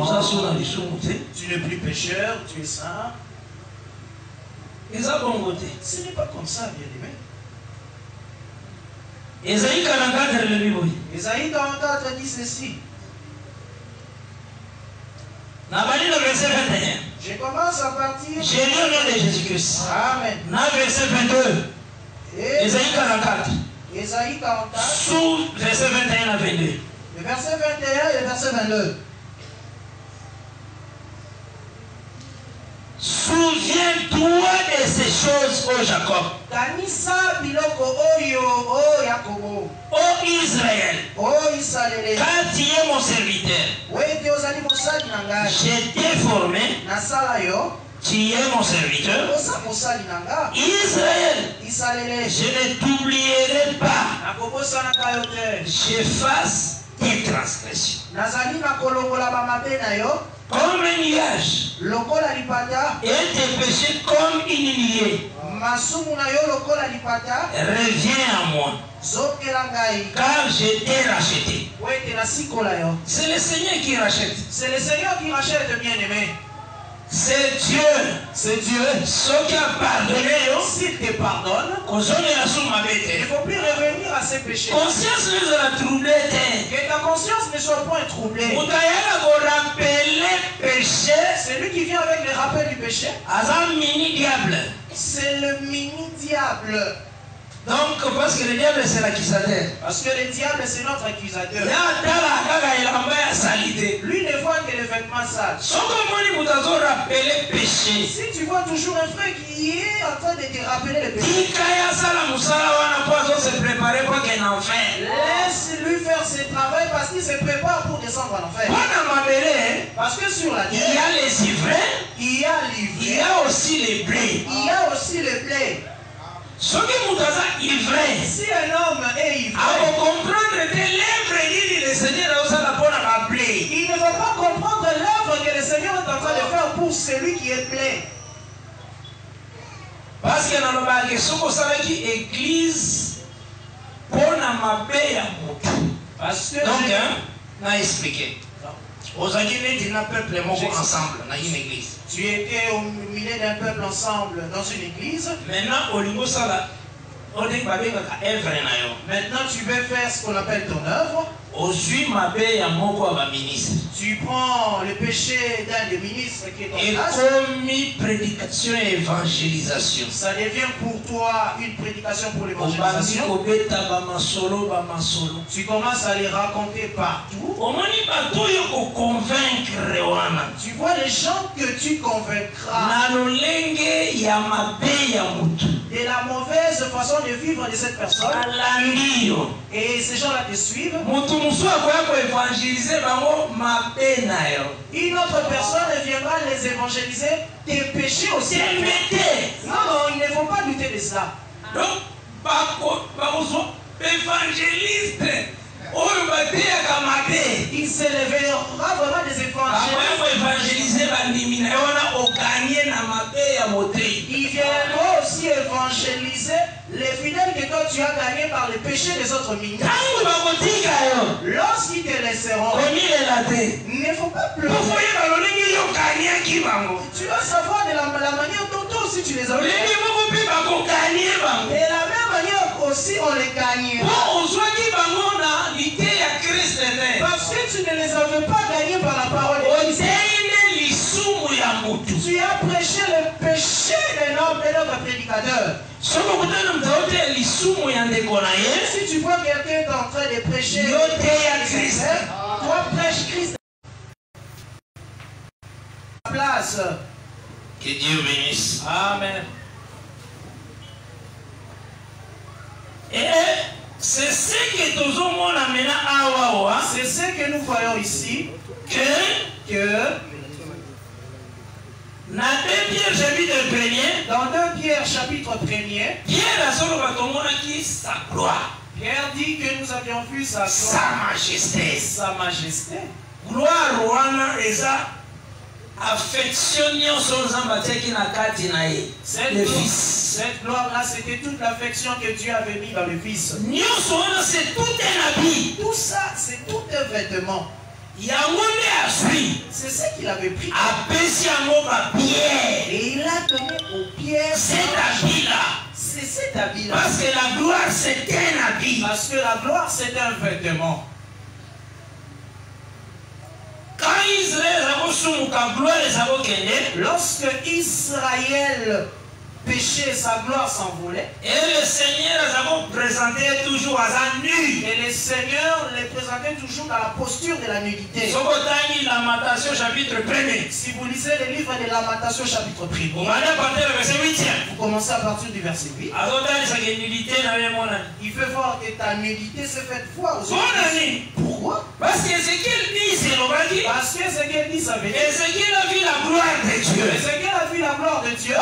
Ça sur na lisumu te. Tu n'es plus pécheur, tu es saint. Eza bongo te. Ce n'est pas comme ça, bien aimé. Ezaïe 44 le biboyi. Ésaïe 44 dit ceci. Na bali le verset 21. Je commence à partir. J'ai lu au nom de Jésus-Christ. Amen. Na verset 22. Et Esaïe 44. Ésaïe 44, Sous verset 21 à 22. le verset 21 et le verset 22. Souviens-toi de ces choses, ô Jacob, Kanisa biloko oyo, o Yakobo, ô Israël, o Israël, car tu es mon serviteur. wete ozali mosali na ngai. Je t'ai formé, Nasala yo, tu es mon serviteur. oza mosali na ngai. Israël, Israël, je ne t'oublierai pas. nakobosanaka yo te. J'efface tes transgressions. Nazali nakolongola bamabe na yo, Comme un nuage, lokola lipata, et tes péchés comme une nuée. masumu na yo lokola lipata, Reviens à moi, zokela ngai. car je t'ai racheté. Wete nasikola yo. C'est le Seigneur qui rachète. C'est le Seigneur qui rachète, bien-aimé. C'est Dieu. C'est Dieu. Ce qui a pardonné, S'il te pardonne, il ne faut plus revenir à ses péchés. conscience nous a troublé. Que ta conscience ne soit point troublée. C'est lui qui vient avec le rappel du péché. C'est le mini-diable. Donc, parce que le diable c'est l'accusateur. Parce que le diable, c'est notre accusateur. Lui ne voit que les vêtements sales. Si tu vois toujours un frère qui est en train de te rappeler le péché, laisse-lui faire ses travail parce qu'il se prépare pour descendre en enfer. Parce que sur la il y terre, a les ivraies, il y a il l'ivraie, y a aussi les blés. il y a aussi le blé. Ce qui est ivraie, Si un homme est à ivraie, comprendre que l'œuvre le Seigneur a usé la bonne à blé. il ne va pas comprendre l'œuvre que le Seigneur est en train de faire pour celui qui est blé. Parce que dans le bague, ce qu'on savait qui église pour la mabé à moto. Parce que Donc, n'a expliqué. ensemble dans une église. Tu étais au milieu d'un peuple ensemble dans une église. Maintenant, tu veux faire ce qu'on appelle ton œuvre. Tu prends le péché d'un des ministres qui est en place. Prédication et évangélisation. Ça devient pour toi une prédication pour l'évangélisation. Tu commences à les raconter partout. Tu vois les gens que tu convaincras de la mauvaise façon de vivre de cette personne. Et ces gens-là te suivent. Une autre personne viendra les évangéliser, tes péchés aussi. Non, ils ne vont pas douter de cela. Donc, évangéliste, il s'élèvera vraiment des évangélistes. Il viendra aussi évangéliser les fidèles que toi tu as gagnés par le péché des autres ministres. Lorsqu'ils te laisseront, il ne faut pas pleurer. Tu dois savoir de la manière dont toi aussi tu les as gagnés. Et de la même manière aussi on les gagnera. Parce que tu ne les avais pas gagnés par la parole de Christ. Tu as prêché le péché d'un homme et notre prédicateur. Si tu vois quelqu'un est en train de prêcher, toi prêche Christ. Place. Que Dieu bénisse. Amen. Et c'est ce que nous avons c'est ce que nous voyons ici. Que dans 2 Pierre chapitre 1er, dans 2 Pierre chapitre 1er, Pierre dit que nous avions vu sa gloire, sa majesté. Gloire wana eza affection nyonso nzambe atiaki na kati na ye le fils. Cette gloire-là, c'était toute l'affection que Dieu avait mis dans le Fils. Nyonso wana c'est tout un habit. Tout ça, c'est tout un vêtement. C'est ce qu'il avait pris. Et il a donné aux pierres cet habit-là. C'est cet habit-là. Parce que la gloire c'est un habit. Parce que la gloire c'est un vêtement. Quand Israël lorsque Israël péché, sa gloire s'envolait. Et le Seigneur a présenté toujours à nu. Et le Seigneur les présentait toujours dans la posture de la nudité. Si vous lisez le livre de Lamentation chapitre 1, vous commencez à partir du verset 8. Il fait voir que ta nudité s'est faite voir aux yeux. Pourquoi? Parce que Ézéchiel dit, parce que Ézéchiel dit ça veut dire. Ézéchiel a vu la gloire de Dieu. Ézéchiel a vu la gloire de Dieu.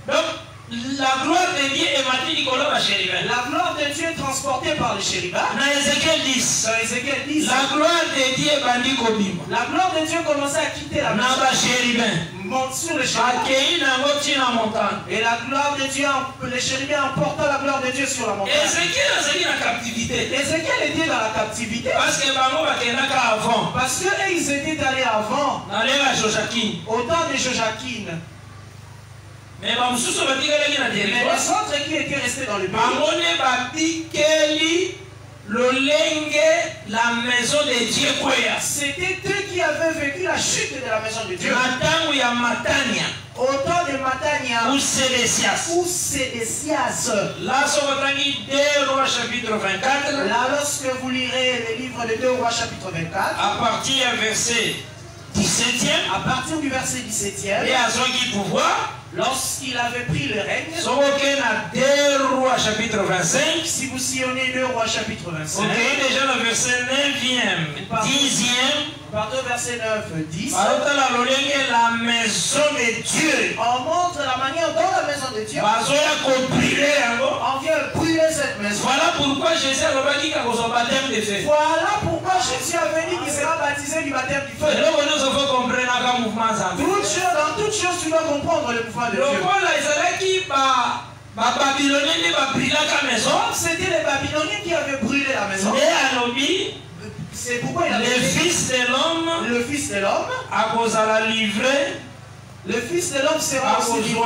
Donc, la gloire de Dieu est matin Nicolas. La gloire de Dieu est transportée par le chérubin. Dans Ézéchiel 10. La gloire de Dieu est bandit Kobima. La gloire de Dieu commençait à quitter la maison. Monte sur le chérubin. Et la gloire de Dieu, le chérubin emporta la gloire de Dieu sur la montagne. Ézéchiel était dans la captivité. Ézéchiel était dans la captivité. Parce que avant. Parce qu'ils étaient allés avant. Au temps de Joachim. Mais les autres qui étaient restés dans le pays, la maison de Dieu. C'était eux qui avaient vécu la chute de la maison de Dieu. Au temps de Matania ou Sédécias. Là, lorsque vous lirez le livre de 2 Rois chapitre 24, à partir du verset 17e, à partir du verset 17e, et à son pouvoir, lorsqu'il avait pris le règne, 2 Rois chapitre 25, si vous sillonnez 2 Rois chapitre 25, ok, déjà le verset 9e, 10e, pardon, verset 9, 10, la maison de Dieu. On montre la manière dont la maison de Dieu, on vient brûler cette maison. Voilà pourquoi Jésus a dit qu'il son baptême de feu. Voilà pourquoi Jésus a venu qu'il sera baptisé du baptême du feu. Dans toute chose, tu dois comprendre le mouvement de Dieu. C'était les Babyloniens qui avaient brûlé la maison. C'est pourquoi il a arriver. Le Fils de l'homme sera aussi livré.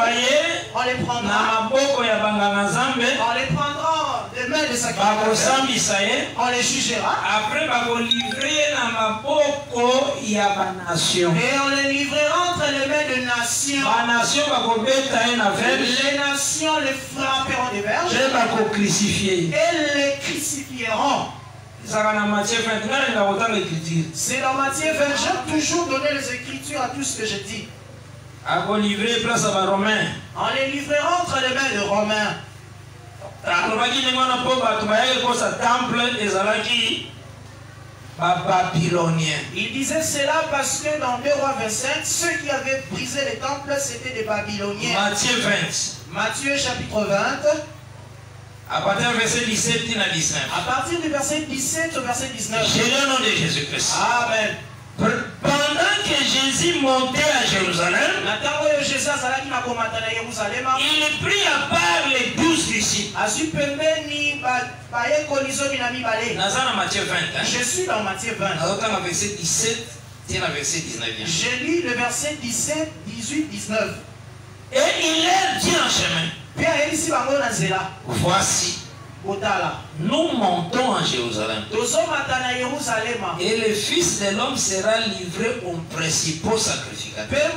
On les prendra des mains des sacrificateurs. On les jugera. Et on les livrera entre les mains de nations. Les nations les frapperont des verges. Et les crucifieront. C'est dans Matthieu 20. J'aime toujours donner les écritures à tout ce que je dis. On les livrera entre les mains de Romains. Il disait cela parce que dans 2 Rois 25, ceux qui avaient brisé les temples, c'était des Babyloniens. Matthieu chapitre 20. À partir du verset 17 À partir du verset 17 au verset 19. J'ai le nom de Jésus-Christ. Amen. Pendant que Jésus montait à Jérusalem, il prit à part les 12 disciples. Je suis dans Matthieu 20. Verset 17, verset 19. Je lis le verset 17, 18, 19. Et il leur dit en chemin, voici, nous montons à Jérusalem. Et le Fils de l'homme sera livré aux principaux sacrificateurs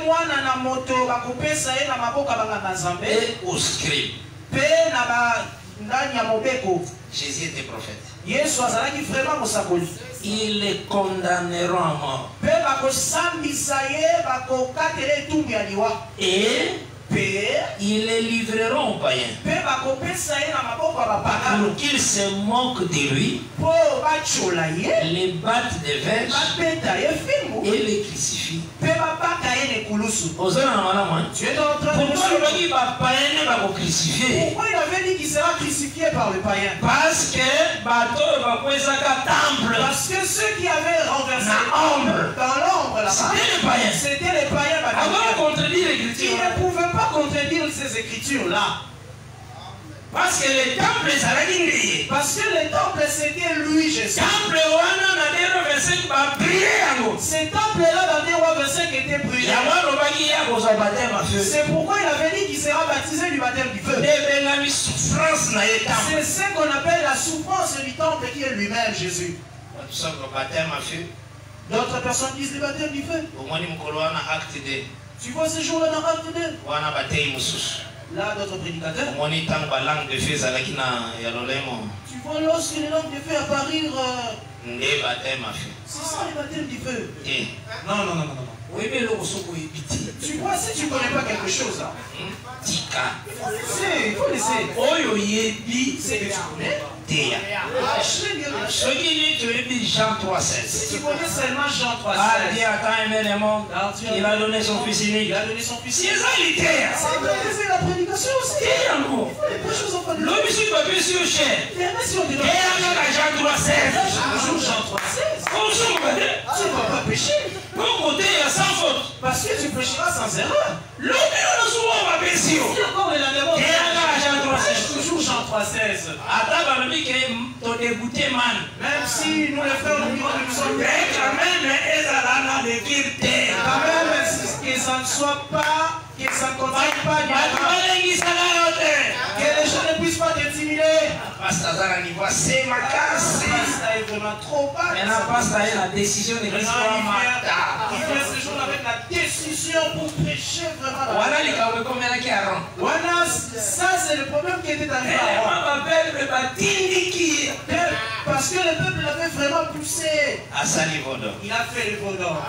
et aux scribes. Jésus était prophète. Ils les condamneront à mort. Et ils les livreront aux païens pour qu'ils se moquent de lui, les battent des verges et les crucifient. Tu es en train pourquoi il avait dit qu'il sera crucifié par le païen? Parce que ceux qui avaient renversé dans l'ombre là-bas, c'était les païens. Ils ne pouvaient pas contredire ces écritures-là. Parce que les temples, c'était lui, Jésus. Ces temples-là, dans 2 Rois 25, étaient brûlés. C'est pourquoi il avait dit qu'il sera baptisé du baptême du feu. C'est ce qu'on appelle la souffrance du temple qui est lui-même, Jésus. D'autres personnes disent le baptême du feu. Tu vois ce jour-là dans Acte 2? Là, d'autres prédicateurs. Tu vois, lorsque les langues de feu apparirent, c'est ça le baptême du feu. Non. Tu vois, si tu ne connais pas quelque chose là, il faut laisser. C'est que tu connais. Si Jean 3,16. Si tu connais seulement Jean 3,16. Dieu a tant aimé le monde, il a donné son Fils unique. Il a donné son Fils C'est unique. ça l'idée. Ça veut dire la prédication aussi. Il faut les prêcher aux enfants de Dieu. L'homme ici va bien sur cher. Les nations de Et à Jean 3,16. Toujours Jean 3,16. Tu ne vas pas pécher. Parce que tu pécheras sans erreur. L'homme va bien sur. Si encore il a des mots, toujours Jean 3,16. Même si nous les frères nous dirons que nous sommes quand même que ça ne soit pas, que ça ne contienne pas que les gens ne puissent pas t'intimider. Pasteur est vraiment trop bas. la décision de Il fait ce jour avec la décision pour prêcher vraiment. Voilà, ça c'est le problème qui était arrivé. Parce que le peuple l'avait vraiment poussé. Il a fait le vaudor.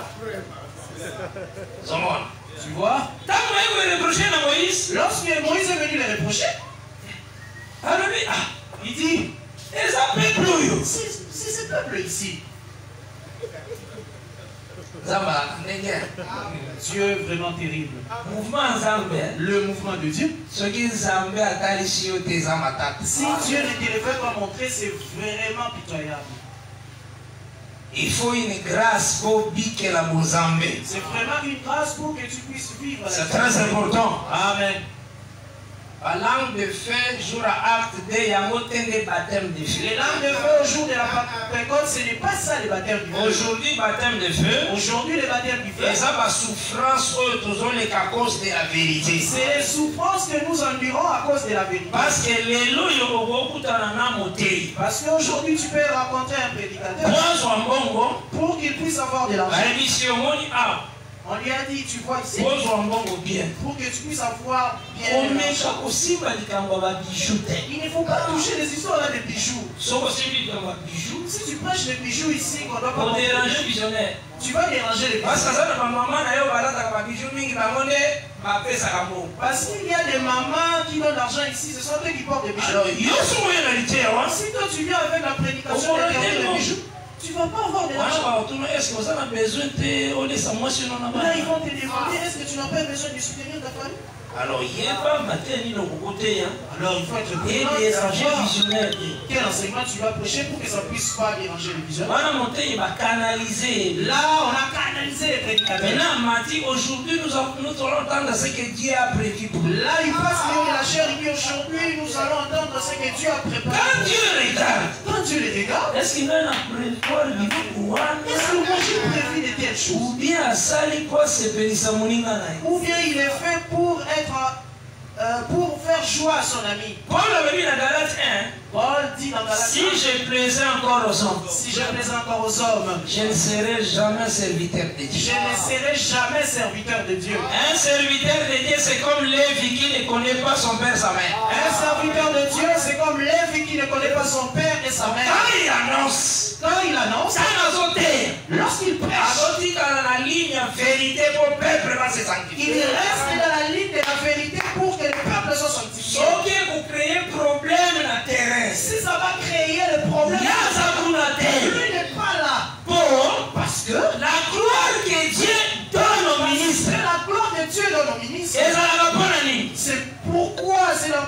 Tu vois? Lorsque Moïse est venu les reprocher, il dit, c'est ce peuple ici. Dieu est vraiment terrible. Le mouvement de Dieu. Si Dieu ne te l'avait pas montré, c'est vraiment pitoyable. Il faut une grâce pour biquer la Mozambique. C'est vraiment une grâce pour que tu puisses vivre. C'est très important. Amen. La langue de feu, jour à acte 2, il y a un baptême de feu. Les langues de feu au jour de la Pentecôte, ce n'est pas ça le baptême du feu. Aujourd'hui, baptême de feu. Aujourd'hui, le baptême du feu. Et ça va souffrance à cause de la vérité. C'est les souffrances que nous endurons à cause de la vérité. Parce que les lois, parce qu'aujourd'hui, tu peux rencontrer un prédicateur pour qu'il puisse avoir de l'argent. On lui a dit, tu vois ici, pour que tu puisses avoir bien de l'argent. Il ne faut pas toucher les histoires là de bijoux. Si tu prêches les bijoux ici, qu'on doit pas tu vas déranger les bijoux. Parce qu'il y a des mamans qui donnent l'argent ici, ce sont eux qui portent des bijoux. Si toi tu viens avec la prédication des bijoux, tu ne vas pas avoir de l'argent. Là, ils vont te demander, est-ce que tu n'as pas besoin de soutenir ta famille? Alors, il n'y a pas matin alors, il faut être prudent et savoir quel enseignement tu vas prêcher pour que ça ne puisse pas déranger les visionnaires. Là, on a canalisé les prédicateurs. Maintenant, aujourd'hui, nous allons entendre ce que Dieu a prévu pour nous. Là, il passe au milieu de la chair, il dit aujourd'hui, nous allons entendre ce que Dieu a préparé. Quand Dieu les regarde, est-ce qu'il a prévoir du pouvoir? Est-ce que moi j'ai prévu de telles choses? Ou bien il est fait pour être pour faire joie à son ami. Paul avait dit dans Galates 1. Paul dit dans Galates 1. Si je plaisais encore aux hommes. Si je plaisais encore aux hommes. Je ne serai jamais serviteur de Dieu. Je ne serai jamais serviteur de Dieu. Un serviteur de Dieu, c'est comme Lévi qui ne connaît pas son père et sa mère. Un serviteur de Dieu, c'est comme Lévi qui ne connaît pas son père et sa mère. Quand il annonce. Lorsqu'il prêche. Il reste dans la ligne de la vérité pour que le peuple soit sanctifié. Si ça va créer le problème, lui n'est pas là. Parce que la gloire que Dieu donne aux ministres, la gloire que Dieu donne aux ministres, c'est pourquoi c'est la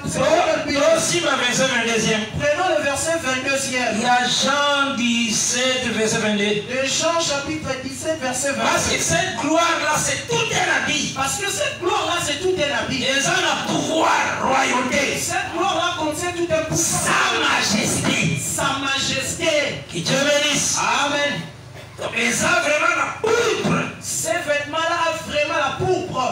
prenons le verset 22e. Il y a Jean 17, verset 22. De Jean chapitre 17, verset 22. Parce que cette gloire-là, c'est tout un habit. Parce que cette gloire-là, c'est tout un habit. Et ça a pouvoir, royauté. Cette gloire-là contient tout un pouvoir. Sa majesté. Sa majesté. Que Dieu bénisse. Amen. Et ça vraiment la pourpre. Ces vêtements-là ont vraiment la pourpre.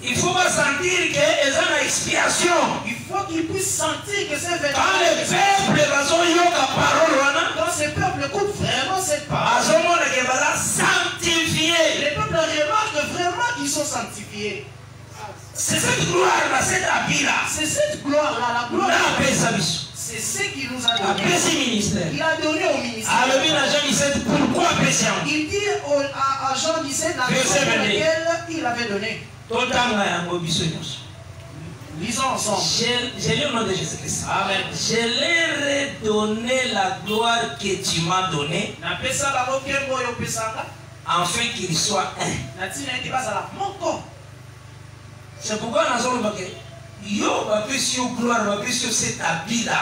Il faut pas sentir qu'ils ont une expiation. Il faut qu'ils puissent sentir que ces vêtements. Quand le peuple va la parole, quand ce peuple écoute vraiment cette parole, sanctifié. Les peuples remarquent vraiment qu'ils sont sanctifiés. C'est cette gloire-là, cette habit-là. C'est cette gloire-là, la gloire. C'est ce qu'il nous a donné. Il a donné au ministère. Pourquoi il dit à Jean 17 la raison pour laquelle il avait donné. Lisons ensemble. Je lis au nom de Jésus-Christ. Amen. Je leur ai donné la gloire que tu m'as donnée, afin qu'ils soient un. C'est pourquoi nous allons voir que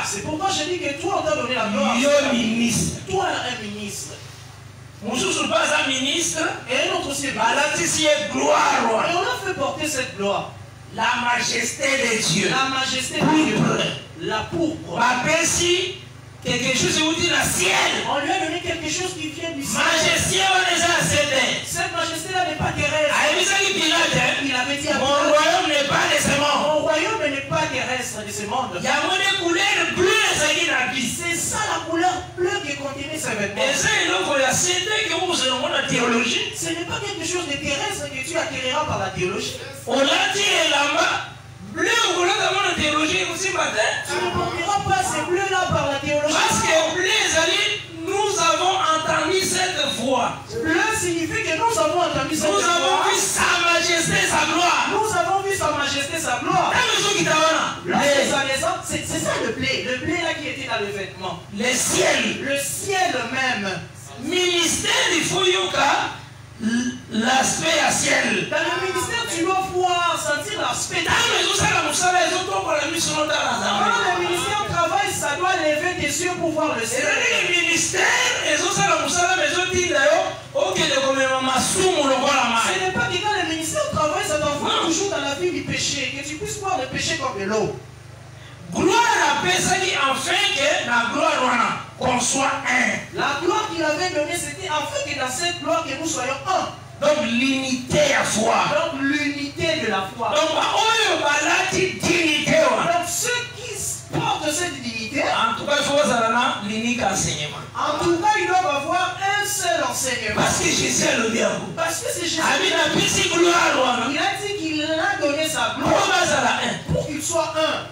c'est pourquoi je dis que toi on t'a donné la gloire. Ministre. Toi un ministre. Nous ne sommes pas un ministre. Et un autre aussi. Gloire. Et on a fait porter cette gloire. La majesté de Dieu. La majesté de Dieu. La pourpre. Quelque chose qui dit la ciel. On lui a donné quelque chose qui vient du ciel. Majesté, cette majesté-là n'est pas terrestre. Il avait dit à mon royaume n'est pas de ce monde. Mon royaume n'est pas terrestre de ce monde. Il y a une couleur bleue. C'est ça la couleur bleue qui contenait ces vêtements. Ce n'est pas quelque chose de terrestre que tu acquériras par la théologie. On l'a dit là-bas. Bleu ou bleu dans la théologie aussi matin. Tu ne porteras pas ces bleus-là par la théologie. Parce que bleu, nous avons entendu cette voix. Bleu signifie que nous avons entendu cette voix. Nous avons vu sa majesté, sa gloire. Nous avons vu sa majesté, sa gloire. C'est ça le blé. Le blé là qui était dans le vêtement. Le ciel. Le ciel même. Ministère du Foyoka. L'aspect à ciel. Dans le ministère, tu dois pouvoir sentir l'aspect. Quand le ministère travaille, ça doit lever tes yeux pour voir le ciel. Le ministère, ce n'est pas que quand le ministère travaille, ça doit toujours dans la vie du péché, que tu puisses voir le péché comme de l'eau. Gloire à personne qui enfin que la gloire qu'on soit un. La gloire qu'il avait donnée, c'était afin que dans cette gloire que nous soyons un. Donc l'unité à foi. Donc l'unité de la foi. Donc dignité. Donc ceux qui portent cette dignité, en tout cas, il faut avoir l'unique enseignement. En tout cas, ils doivent avoir un seul enseignement. Parce que Jésus est le bien. Parce que c'est Jésus. Il a dit qu'il a donné sa gloire pour qu'il soit un.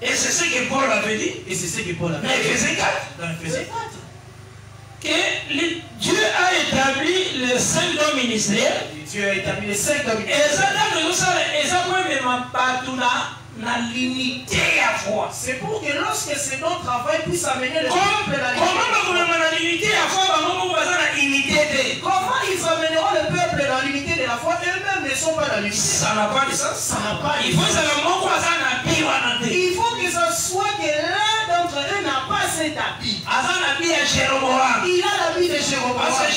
Et c'est ce que Paul avait dit. Et c'est ce que Paul avait dit. Dans Éphésiens 4. Dans Éphésiens 4. Que Dieu a établi le 5 dons ministériels. Dieu a établi les 5 dons ministériels. C'est pour que lorsque ces dons travaillent puissent amener le peuple à l'unité. Comment ils amèneront le peuple dans l'unité de la foi? Eux-mêmes ne sont pas dans l'unité. Ça n'a pas de sens. Ça n'a pas de sens. Il faut que ce soit que l'un d'entre eux n'a pas cet habit. Il a l'habit de Jéroboam. Parce que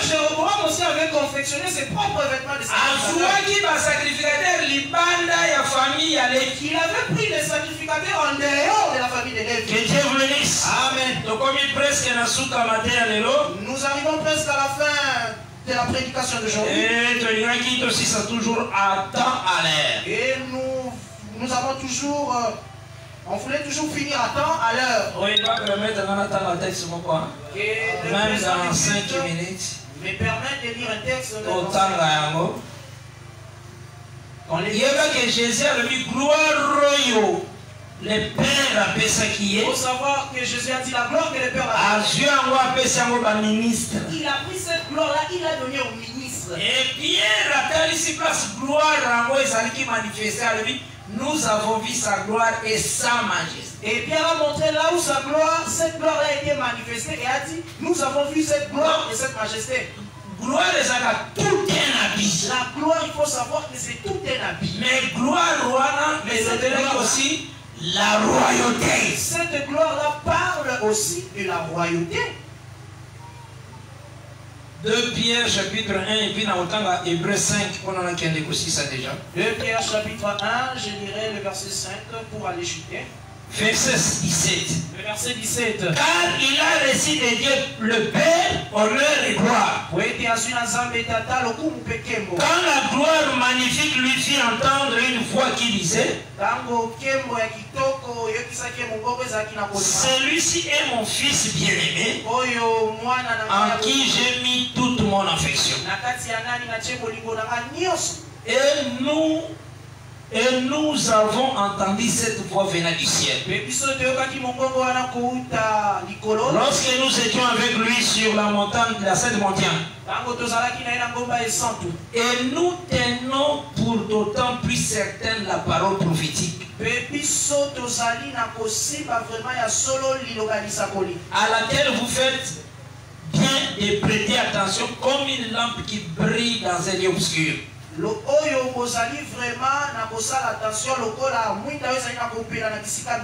Jéroboam aussi avait confectionné ses propres vêtements de sacrificateur. Il avait pris les sacrificateurs en dehors de la famille de Lévi. Que Dieu vous bénisse. Amen. Nous arrivons presque à la fin de la prédication d'aujourd'hui. Et nous avons toujours, on voulait toujours finir à temps, à l'heure. Même dans 5 minutes. Mais permettre de lire un texte. Il y avait que Jésus a dit gloire royaux. Le Père a fait ça qui est. Il faut savoir que Jésus a dit la gloire que le Père a dit. Il a pris cette gloire-là, il l'a donnée au ministre. Et Pierre a fait ici place gloire à moi, qui manifestait à lui. Nous avons vu sa gloire et sa majesté. Et Pierre a montré là où sa gloire, cette gloire-là a été manifestée et a dit, nous avons vu cette gloire et cette majesté. Gloire est tout un habit. La gloire, il faut savoir que c'est tout un habit. Mais gloire, mais c'est aussi la royauté. Cette gloire-là parle aussi de la royauté. 2 Pierre chapitre 1 et puis dans Hébreux 5, on en a qu'un aussi ça déjà. 2 Pierre chapitre 1, je lirai le verset 5 pour aller chuter. Verset 17. Le verset 17. Car il a reçu de Dieu le Père, honneur et gloire. Quand la gloire magnifique lui fit entendre une voix qui disait, celui-ci est mon fils bien-aimé, en qui j'ai mis toute mon affection. Et nous avons entendu cette voix venant du ciel. Lorsque nous étions avec lui sur la montagne, la Sainte Montagne, et nous tenons pour d'autant plus certaine la parole prophétique, à laquelle vous faites bien de prêter attention comme une lampe qui brille dans un lieu obscur.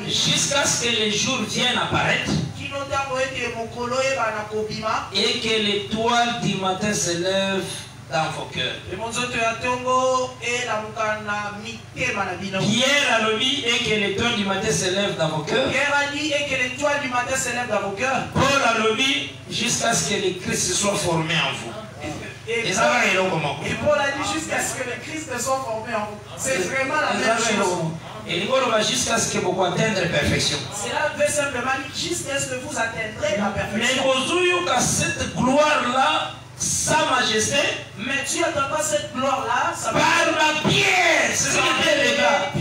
Jusqu'à ce que les jours viennent apparaître et que l'étoile du matin se lève dans vos cœurs. Pierre a dit et que l'étoile du matin se lève dans vos cœurs. Paul a dit jusqu'à ce que le Christ soit formé en vous. Et Paul a dit jusqu'à ce que le Christ soit formé en vous. C'est vraiment la même chose. Et il va jusqu'à ce que vous atteindrez la perfection. Cela veut simplement dire jusqu'à ce que vous atteindrez la perfection. Mais cette gloire-là, sa majesté, mais tu n'entends pas cette gloire-là par la pierre, c'est ce que dit les gars.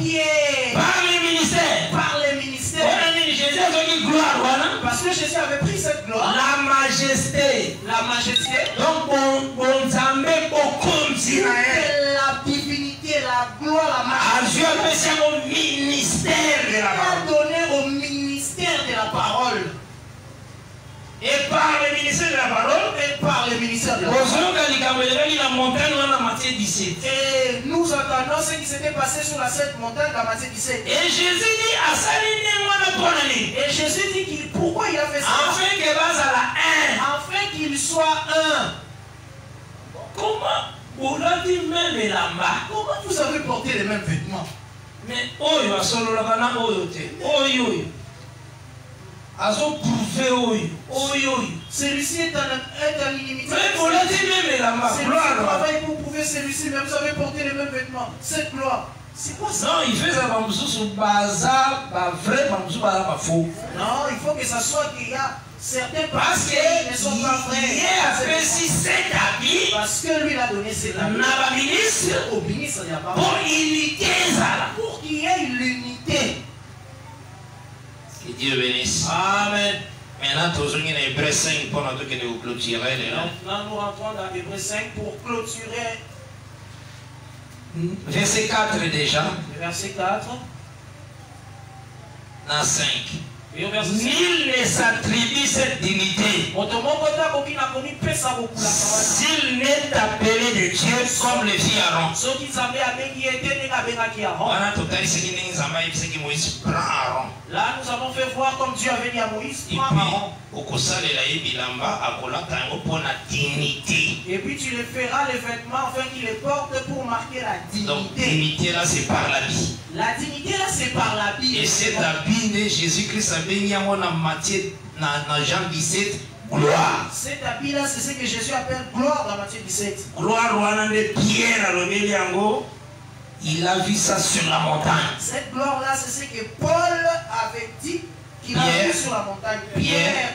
Par les ministères. Par les ministères. Jésus a dit gloire. Parce que Jésus avait pris cette gloire. La majesté. La majesté. Donc, on s'amène au d'Israël. La divinité, la gloire, la majesté. Dieu a fait au ministère de la parole. Il a donné au ministère de la parole. Et par le ministère de la parole, et par le ministère de la parole. Et nous entendons ce qui s'était passé sur la Sainte Montagne dans Matthieu 17. Et Jésus dit, et Jésus dit pourquoi il a fait ça? Afin qu'il soit un. Comment vous l'avez même là-bas? Comment vous avez porté les mêmes vêtements? Mais oyo asololakana oyo te. Oyo. Azo prouver oyo. Celui-ci est un inimité. Mais vous l'avez même là-bas. Celui-ci travaille pour prouver celui-ci, mais vous avez porté les mêmes vêtements. Cette gloire. C'est quoi ça? Non, il fait ça sur bazar, vrai, faux. Non, il faut que ça soit qu'il y a certains parce qui ne sont pas vrais. Parce que lui il a donné cet habit au ministre de la parole. Pour qu'il y ait l'unité. Que Dieu bénisse. Amen. Maintenant, nous sommes dans Hébreux 5 pour nous clôturer. Maintenant, nous rentrons dans Hébreux 5 pour clôturer. Verset 4 déjà. Verset 4. Dans 5. Nul ne s'attribue cette dignité s'il n'est appelé de Dieu comme le fit Aaron. Là, nous avons fait voir comme Dieu avait dit à Moïse, prends Aaron. Et puis tu le feras les vêtements afin qu'il les porte pour marquer la dignité. Donc, dignité là, c'est par l'habit. La dignité là, c'est par l'habit. Et cet habit de Jésus-Christ a béni en Matthieu, dans Jean 17, gloire. Cet habit là, c'est ce que Jésus appelle gloire dans Matthieu 17. Gloire de Pierre à l'Obéliango. Il a vu ça sur la montagne. Cette gloire là, c'est ce que Paul avait dit qu'il a vu sur la montagne. Pierre.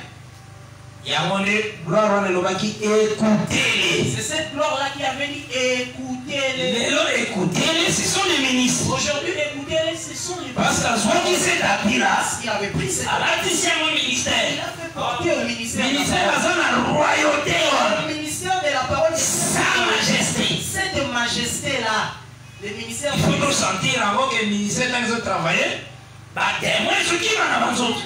Il y a mon gloire qui écoutez-les. C'est cette gloire là qui avait dit écoutez-les. Écoutez-les, ce sont les ministres. Aujourd'hui, écoutez-les, ce sont les ministres. Parce qu'à ce qui s'est appris là, il avait pris cette ministère. Il a fait porter au ministère. Ministère à la royauté. Le ministère de la parole de Sa Majesté. Cette majesté là. Le ministère. Il faut nous sentir avant que le ministère dans les travailler. Témoin ce qui va dans les autres.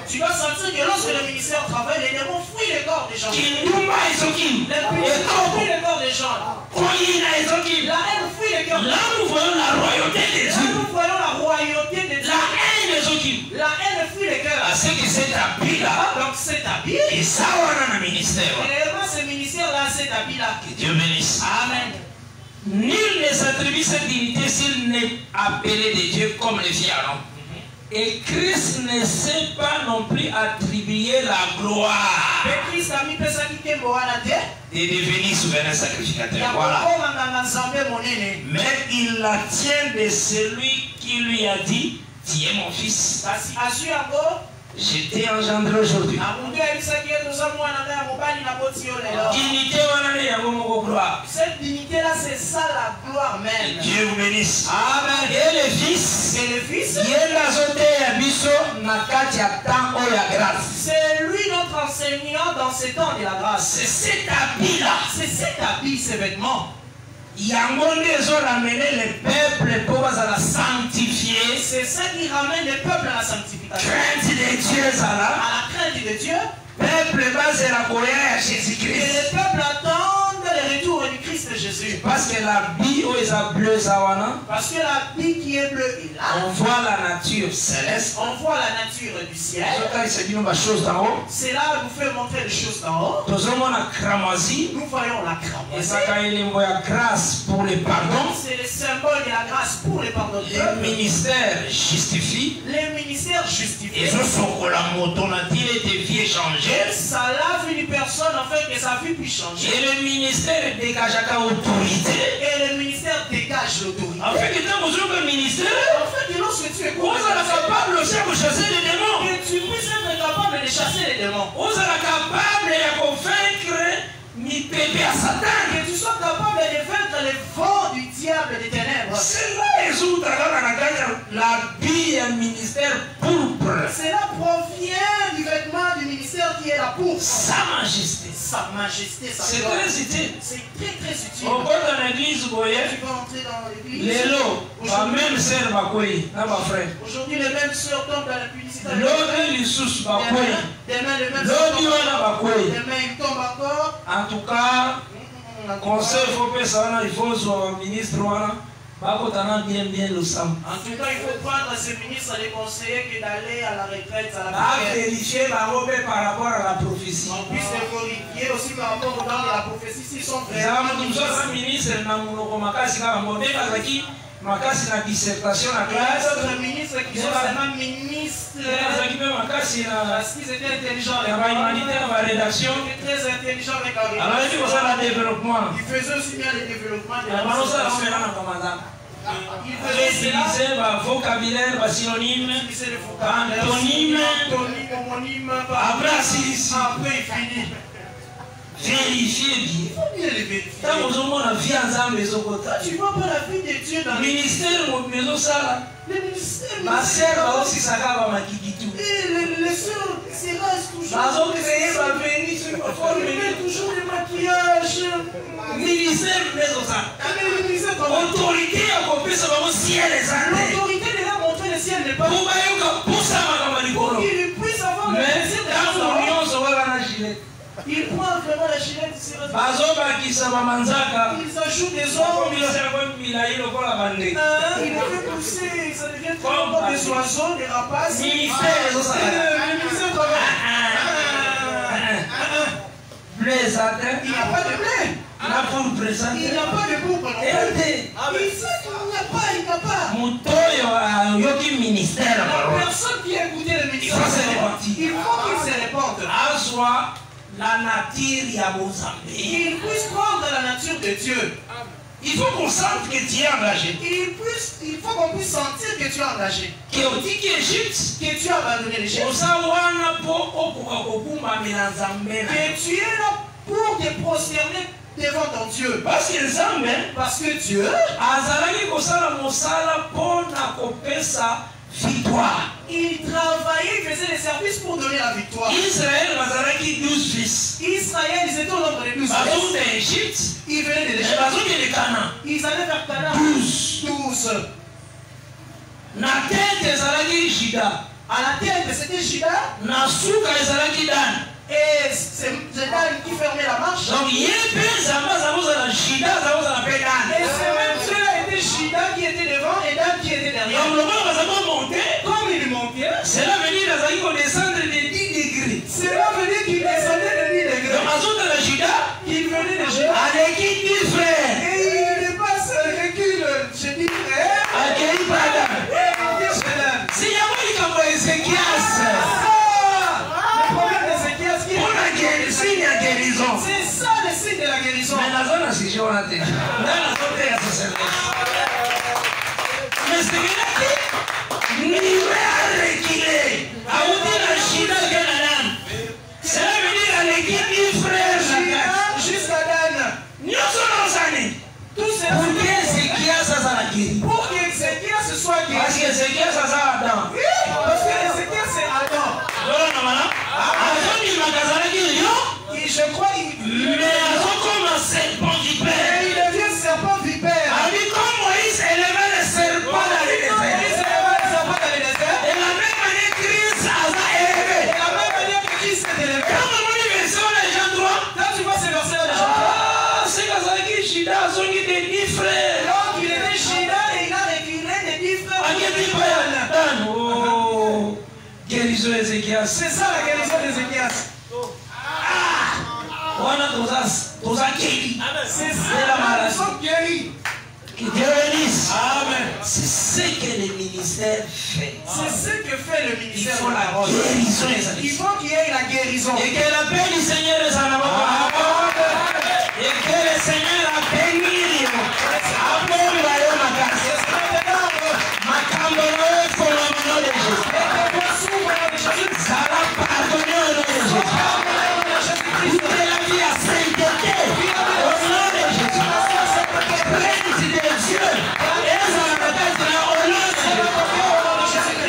Tu vas sentir que lorsque le ministère travaille, les démons fouillent les corps des gens. Les puissants fouillent les corps des gens. La haine fouille les corps. Là, nous voyons la royauté des Dieu. Là, nous voyons la royauté des Dieu. La haine les occupe. La haine fouille les cœurs. À ce que cet habit-là. Donc cet habit. Et ça, on a un ministère. Réellement, ce ministère-là, cet habit-là. Que Dieu bénisse. Amen. Nul ne s'attribue cette dignité s'il n'est appelé de Dieu comme le fit Aaron. Et Christ ne sait pas non plus attribuer la gloire de devenir souverain sacrificateur. Voilà. Mais il la tient de celui qui lui a dit, tu es mon fils. Je t'ai engendré aujourd'hui. Cette dignité-là, c'est ça la gloire même. Dieu vous bénisse. Amen. Et le fils, c'est lui notre enseignant dans ces temps de la grâce. C'est cet habit-là. C'est cet habit, ces vêtements. Ils ont ramené le peuple pour la sanctifier. C'est ça qui ramène le peuple à la sanctification. Crainte de Dieu, ça là. À la crainte de Dieu. Peuple base la colère à Jésus-Christ. Et le peuple attend le retour du Christ Jésus. Parce que la vie est bleue, parce que la vie qui est bleue est là. On voit la nature céleste. On voit la nature du ciel. C'est là où vous fait montrer les choses d'en haut. Nous voyons la cramoisie. Grâce pour le pardon. C'est le symbole de la grâce pour le pardon. Le ministère justifie. Les ministères justifient. Et ce sont que la moto n'a-t-il été vie échangée. Ça lave une personne afin que sa vie puisse changer. Et le ministère dégage l'autorité. Et le ministère dégage l'autorité. En fait, le ministère. En fait, lorsque tu es capable de chasser les démons. Que tu puisses être capable de chasser les démons. On sera capable de convaincre ni bébé à Satan. Que tu sois capable de vaincre les vents du diable des ténèbres. C'est là l'habit un ministère pourpre. Cela provient du vêtement du ministère qui est la pourpre. Sa majesté. Sa majesté, sa c'est gloire. très utile. C'est très très utile. On va dans l'église, vous voyez. Tu vas entrer dans l'église. Les lots, la même sœur Bakoui, ma frère. Aujourd'hui, les mêmes sœurs tombent dans la publicité. L'autre, les sous Bakoui. Demain, les mêmes sœurs tombent. Demain, ils tombent encore. En tout cas, conseil, il faut faire ça, il faut son ministre. En tout cas, il faut prendre ces ministres les conseillers que d'aller à la retraite, à la prière. Vérifier par rapport à la prophétie. On puisse les vérifier aussi par rapport aux dons de la prophétie s'ils sont vrais. Ministre, makasi na dissertation na classe. D'autres ministres qui sont seulement ministres. Parce qu'ils étaient intelligents. La rédaction. Ils étaient très intelligents avec la rédaction. Alors, il faut le développement. Ils faisaient aussi bien le développement de la rédaction. Ils utilisaient le vocabulaire, le synonyme, antonyme, homonyme. Après, il finit. Vérifiez bien. Il faut bien les vérifier. Tu vois pas la vie de Dieu dans le ministère. Le ministère. Ma sœur aussi s'agava ma kikitu. Et les sœurs se rasent toujours. Ils ont créé ma bénédiction. Ils mettent toujours le maquillage. Ministère mais ça. Autorité à couper ça va ciel et ça. L'autorité de la montrer le ciel n'est pas. Pour ça pour qu'il puisse avoir le plaisir de la union sur la gilet. Il prend vraiment la gilette. Ils ajoutent des oiseaux. Il fait pousser, ça devient comme des oiseaux, des rapaces. Il n'y a pas de blé. Il n'y a pas de bourg. Il n'y a pas. La personne qui a écouté le ministère, il faut qu'il se répande. La nature il puisse prendre la nature de Dieu. Il faut qu'on sente que tu es engagé. Il faut qu'on puisse sentir que tu es engagé. Que tu as abandonné l'Égypte. Que tu es là pour te prosterner devant ton Dieu. Parce que Dieu victoire. Il travaillait, il faisait des services pour donner la victoire. Israël, ils étaient au nombre de 12 fils. Ils venaient de l'Égypte. Ils allaient vers Canaan. 12. À la tête, c'était Juda. Et c'est Dan qui fermait la marche. Et ce même ceux-là étaient Juda qui était devant et Dan qui était derrière. Comme il montait, cela veut dire qu'ils descendent de 10 degrés. Cela veut dire qu'il descendait de 10 degrés. Il venait de Juda. Avec 10 frères. Et il dépasse le recul. Je dis frère. Avec Brada. Si il y a moi qui Ézéchias. Le problème d'Ézéchias qui est signe à guérison. C'est ça le signe de la guérison. Mais la zone si je vois mais c'est que il va reculer. À où dit la Chine au Canada. Cela veut dire à l'équipe du frère jusqu'à Dan. Nous sommes années. Tout c'est pour que Ézéchias ça guéri. Pour que Ézéchias se soit guéri. Parce que Ézéchias ça Adam. Parce que Ézéchias c'est Adam. Et je crois mais comme un serpent vipère. Et il devient serpent vipère. Comme Moïse élevait le serpent dans le désert. Et la même manière Christ a élevé. Et la même manière que Christ s'est élevé. Quand on lit verset les gens droits. Quand tu vois ces versets les gens droits. C'est comme ça que Judas a sonné des 10 frères. Donc il était Judas et il a reculé des 10 frères. Oh, guérison Ézéchias. C'est ça la guérison d'Ézéchias. C'est ça la maladie guérie. Que Dieu bénisse. Amen. C'est ce que le ministère fait. C'est ce que fait le ministère. Il faut la guérison. Il faut qu'il y ait la guérison. Et que la paix du Seigneur est en avant. Et que le Seigneur a béni. Appelle ma casa. Macambo pour le nom de Jésus. Ça va pardonner au nom de Jésus. Vous avez la vie à sainteté. Au nom de Jésus. Prince de Dieu. Et ça va être au nom de Jésus.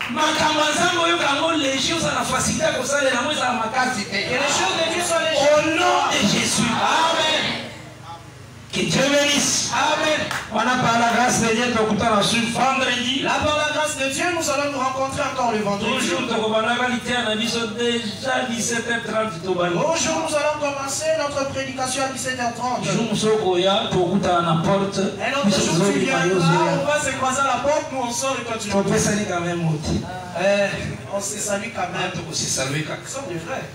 Makamazambo yo kango les choses à la facilité comme ça les amours à ma case. Que les choses de Dieu soient au nom de Jésus. Amen. Que Dieu bénisse. Amen. On a par la grâce de Dieu, vendredi. Là, par la grâce de Dieu, nous allons nous rencontrer encore le vendredi. Toujours, Bonjour, nous allons commencer notre prédication à 17h30. Et l'autre jour, tu viendras, on va se croiser à la porte, nous on sort et toi tu nous on se salue quand même. On se salue quand même. On se salue quand même. Nous sommes des frères.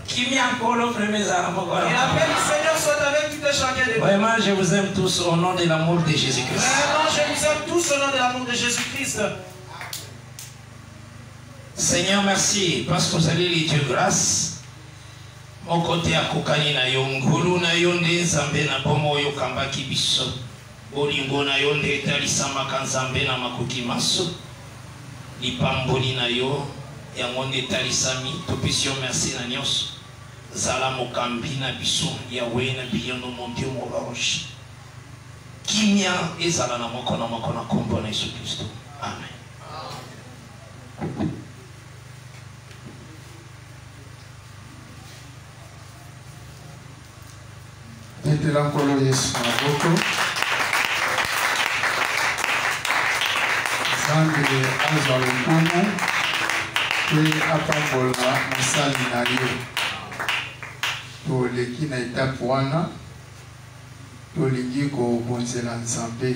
Qui m'y encore le premier armes. Et la paix du Seigneur soit avec toutes les chacun de vous. Vraiment, je vous aime tous au nom de l'amour de Jésus-Christ. Vraiment, je vous aime tous au nom de l'amour de Jésus-Christ. Seigneur, merci parce que vous allez les Dieu grâce. Mon côté à Kokani na yongulu na yonde zambe na bomo yo kamba kibiso. Bolingo na yonde talisama kanzambe na makuki maso. Lipamboli na yo ya monde talisami topesio merci na nyos. Zala mokambi na biso ya we na biyono mon Dieu mo baroche. Kimia ezala na moko na kombo na Yesu Kristo. Amen. Metela nkolo Yesu maboko. Nzambe azwa lokumu mpe apambola mosali na ye. Toleki na etape wana tolingi kobonzela Nzambe